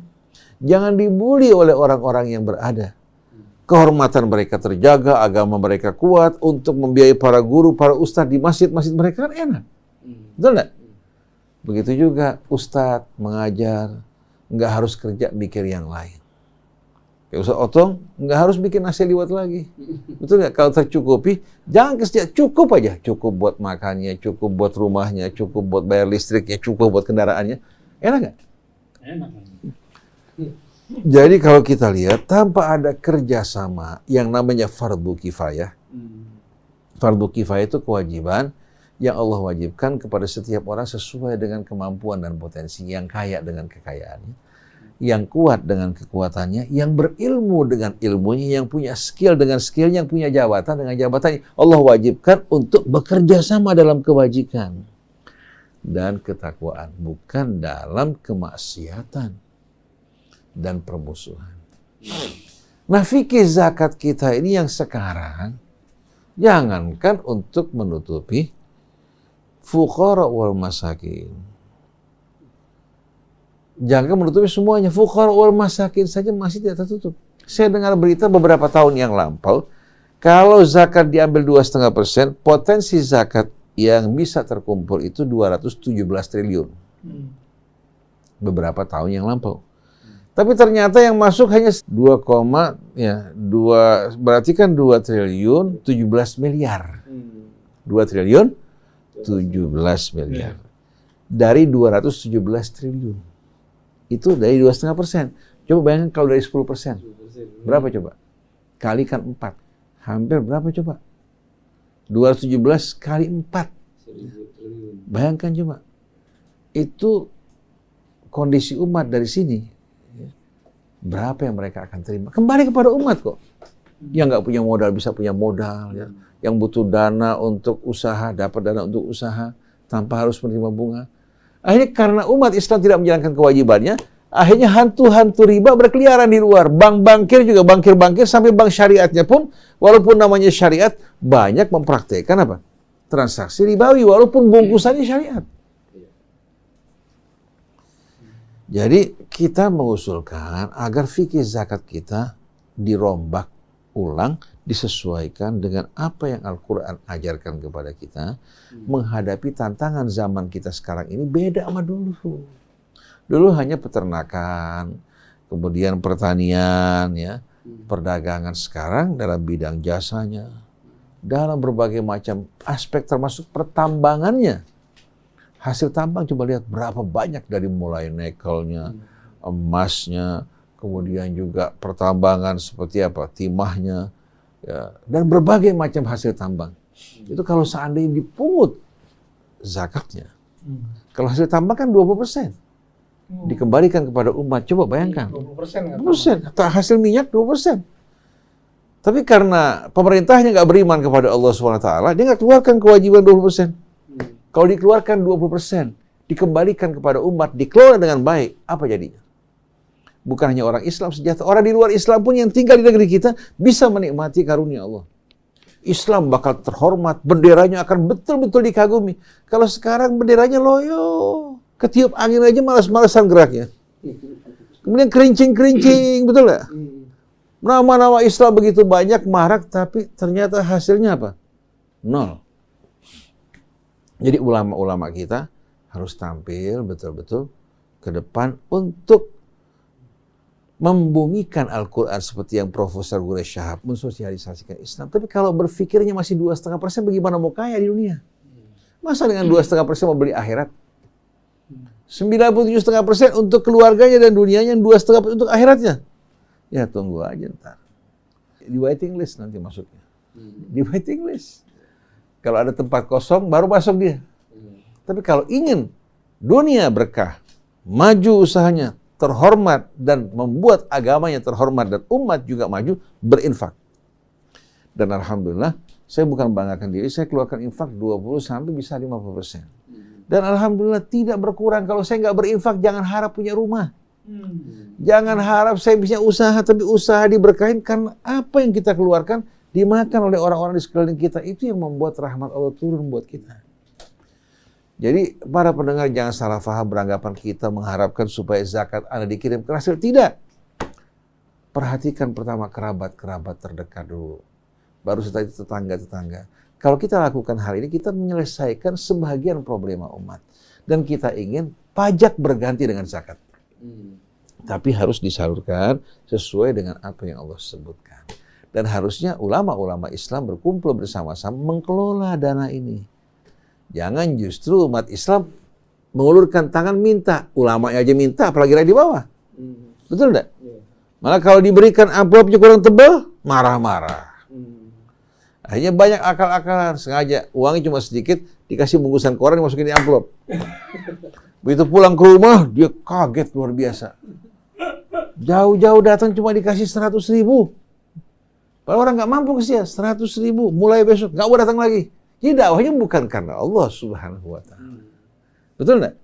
Jangan dibully oleh orang-orang yang berada. Kehormatan mereka terjaga, agama mereka kuat untuk membiayai para guru, para ustadz di masjid-masjid mereka kan enak. Betul nggak? Begitu juga ustadz mengajar, nggak harus kerja mikir yang lain. Kayak Ustaz Otong, nggak harus bikin nasi liwet lagi. Betul nggak? Kalau tercukupi, jangan kerja, cukup aja. Cukup buat makannya, cukup buat rumahnya, cukup buat bayar listriknya, cukup buat kendaraannya. Enak nggak? Enak. Jadi kalau kita lihat, tanpa ada kerjasama yang namanya fardu kifayah. Fardu kifayah itu kewajiban yang Allah wajibkan kepada setiap orang sesuai dengan kemampuan dan potensi. Yang kaya dengan kekayaannya, yang kuat dengan kekuatannya, yang berilmu dengan ilmunya, yang punya skill dengan skillnya, yang punya jabatan dengan jabatannya. Allah wajibkan untuk bekerja sama dalam kebajikan dan ketakwaan, bukan dalam kemaksiatan dan permusuhan. Nah, fikih zakat kita ini yang sekarang Jangankan untuk menutupi fuqara wal masakin. Jangan menutupi semuanya. Fuqara wal masakin saja masih tidak tertutup. Saya dengar berita beberapa tahun yang lampau, kalau zakat diambil 2,5%, potensi zakat yang bisa terkumpul itu 217 triliun. Beberapa tahun yang lampau. Tapi ternyata yang masuk hanya 2, berarti kan 2 triliun 17 miliar. 2 triliun 17 miliar. Dari 217 triliun. Itu dari 2,5%. Coba bayangkan kalau dari 10%. Berapa coba? Kalikan 4. Hampir berapa coba? 217 kali 4. Bayangkan coba. Itu kondisi umat dari sini. Berapa yang mereka akan terima? Kembali kepada umat kok. Yang nggak punya modal bisa punya modal. Ya. Yang butuh dana untuk usaha, dapat dana untuk usaha tanpa harus menerima bunga. Akhirnya karena umat Islam tidak menjalankan kewajibannya, akhirnya hantu-hantu riba berkeliaran di luar. Bank bankir juga bankir-bankir sampai bank syariatnya pun, walaupun namanya syariat, banyak mempraktekkan apa? Transaksi ribawi, walaupun bungkusannya syariat. Jadi kita mengusulkan agar fikih zakat kita dirombak ulang, disesuaikan dengan apa yang Al-Quran ajarkan kepada kita, menghadapi tantangan zaman kita sekarang ini beda sama dulu. Dulu hanya peternakan, kemudian pertanian, ya, perdagangan. Sekarang dalam bidang jasanya, dalam berbagai macam aspek termasuk pertambangannya. Hasil tambang coba lihat berapa banyak dari mulai nikelnya, emasnya, kemudian juga pertambangan seperti apa, timahnya, ya, dan berbagai macam hasil tambang. Itu kalau seandainya dipungut zakatnya, kalau hasil tambang kan 20%. Dikembalikan kepada umat. Coba bayangkan. 20%. Hasil minyak 20%. Tapi karena pemerintahnya nggak beriman kepada Allah SWT, dia nggak keluarkan kewajiban 20%. Kalau dikeluarkan 20%, dikembalikan kepada umat, dikelola dengan baik, apa jadinya? Bukan hanya orang Islam sejahtera, orang di luar Islam pun yang tinggal di negeri kita bisa menikmati karunia Allah. Islam bakal terhormat, benderanya akan betul-betul dikagumi. Kalau sekarang benderanya loyo, ketiup angin aja malas-malasan geraknya. Kemudian kerincing-kerincing, betul nggak? Nama-nama Islam begitu banyak, marak, tapi ternyata hasilnya apa? Nol. Jadi ulama-ulama kita harus tampil betul-betul ke depan untuk membumikan Al-Quran seperti yang Profesor Gurey Shahab mensosialisasikan Islam. Tapi kalau berpikirnya masih 2,5%, bagaimana mau kaya di dunia? Masa dengan 2,5% mau beli akhirat? 97,5% untuk keluarganya dan dunianya, 2,5% untuk akhiratnya. Ya tunggu aja ntar. Di waiting list nanti masuknya. Di waiting list. Kalau ada tempat kosong, baru masuk dia. Tapi kalau ingin dunia berkah, maju usahanya, terhormat, dan membuat agamanya terhormat, dan umat juga maju, berinfak. Dan Alhamdulillah, saya bukan banggakan diri, saya keluarkan infak 20 sampai bisa 50%. Dan Alhamdulillah tidak berkurang. Kalau saya nggak berinfak, jangan harap punya rumah. Jangan harap saya bisa usaha, tapi usaha diberkahin karena apa yang kita keluarkan dimakan oleh orang-orang di sekeliling kita. Itu yang membuat rahmat Allah turun buat kita. Jadi para pendengar jangan salah faham beranggapan kita mengharapkan supaya zakat Anda dikirim ke hasil. Tidak. Perhatikan pertama kerabat-kerabat terdekat dulu. Baru setelah itu tetangga-tetangga. Kalau kita lakukan hal ini, kita menyelesaikan sebagian problema umat. Dan kita ingin pajak berganti dengan zakat. Tapi harus disalurkan sesuai dengan apa yang Allah sebutkan. Dan harusnya ulama-ulama Islam berkumpul bersama-sama mengelola dana ini. Jangan justru umat Islam mengulurkan tangan minta. Ulama aja minta, apalagi di bawah. Betul enggak? Malah kalau diberikan amplopnya kurang tebal, marah-marah. Akhirnya banyak akal-akalan. Sengaja uangnya cuma sedikit, dikasih bungkusan koran dimasukin di amplop. Begitu pulang ke rumah, dia kaget luar biasa. Jauh-jauh datang cuma dikasih 100.000. Kalau orang nggak mampu kasih 100.000, mulai besok nggak mau datang lagi. Jadi dakwahnya bukan karena Allah Subhanahu Wa Taala. Betul nggak?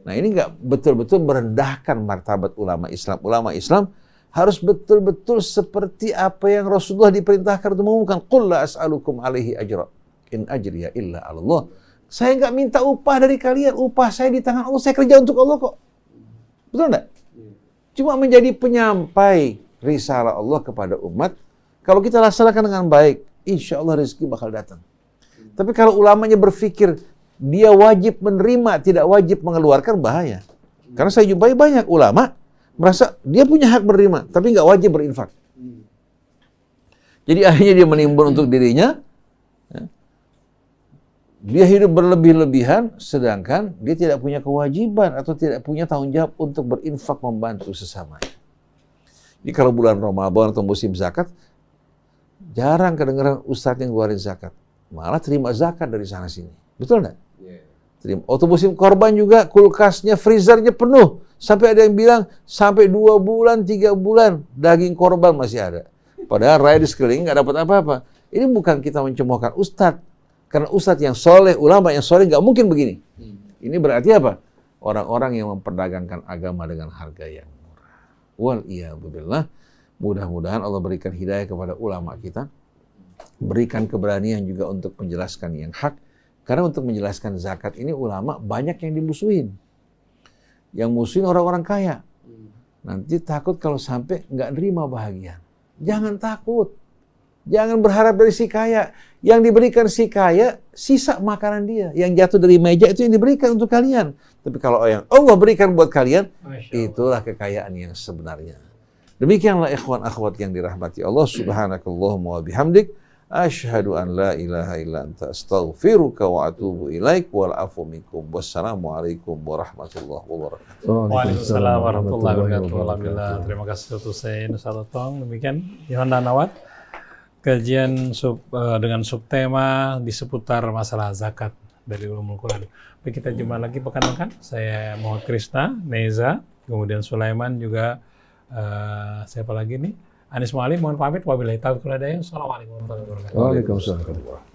Nah ini nggak betul-betul merendahkan martabat ulama Islam. Ulama Islam harus betul-betul seperti apa yang Rasulullah diperintahkan untuk mengumumkan, qul la as'alukum alaihi ajra in ajriya illa 'ala Allah. Saya nggak minta upah dari kalian, upah saya di tangan Allah, saya kerja untuk Allah kok. Betul enggak? Cuma menjadi penyampai risalah Allah kepada umat. Kalau kita laksanakan dengan baik, insya Allah rezeki bakal datang. Tapi kalau ulamanya berpikir dia wajib menerima, tidak wajib mengeluarkan, bahaya. Karena saya jumpai banyak ulama merasa dia punya hak menerima, tapi nggak wajib berinfak. Jadi akhirnya dia menimbun untuk dirinya, dia hidup berlebih-lebihan, sedangkan dia tidak punya kewajiban atau tidak punya tanggung jawab untuk berinfak membantu sesamanya. Jadi kalau bulan Ramadan atau musim zakat, jarang kedengaran ustadz yang ngeluarin zakat. Malah terima zakat dari sana-sini. Betul nggak? Terima. Waktu musim korban juga kulkasnya, freezernya penuh. Sampai ada yang bilang, sampai 2 bulan, 3 bulan, daging korban masih ada. Padahal rakyat di sekeliling nggak dapat apa-apa. Ini bukan kita mencemoohkan ustadz. Karena ustadz yang soleh, ulama yang soleh nggak mungkin begini. Ini berarti apa? Orang-orang yang memperdagangkan agama dengan harga yang murah. Wal'iyadzubillah. Mudah-mudahan Allah berikan hidayah kepada ulama kita. Berikan keberanian juga untuk menjelaskan yang hak. Karena untuk menjelaskan zakat ini ulama banyak yang dimusuhin. Yang musuhin orang-orang kaya. Nanti takut kalau sampai nggak nerima bahagian. Jangan takut. Jangan berharap dari si kaya. Yang diberikan si kaya, sisa makanan dia. Yang jatuh dari meja itu yang diberikan untuk kalian. Tapi kalau yang Allah berikan buat kalian, itulah kekayaan yang sebenarnya. Demikianlah ikhwan akhwat yang dirahmati Allah. Subhanakallahumma wa bihamdik. Asyhadu an la ilaha illa anta astaghfiruka wa atubu ilaik wal afu minkum. Wassalamualaikum warahmatullahi wabarakatuh. Waalaikumsalam warahmatullahi wabarakatuh. Alhamdulillah. Terima kasih Ustaz Hussein, Ustaz Otong. Demikian Yohana Nawat. Kajian dengan subtema di seputar masalah zakat dari Ulumul Quran. Baik, kita jumpa lagi pekan depan. Saya Muhammad Krishna, Neza, kemudian Sulaiman juga siapa lagi nih? Anis Mualim, mohon pamit. Wabillahi taufiq wal hidayah. Assalamualaikum warahmatullahi wabarakatuh. Waalaikumsalam.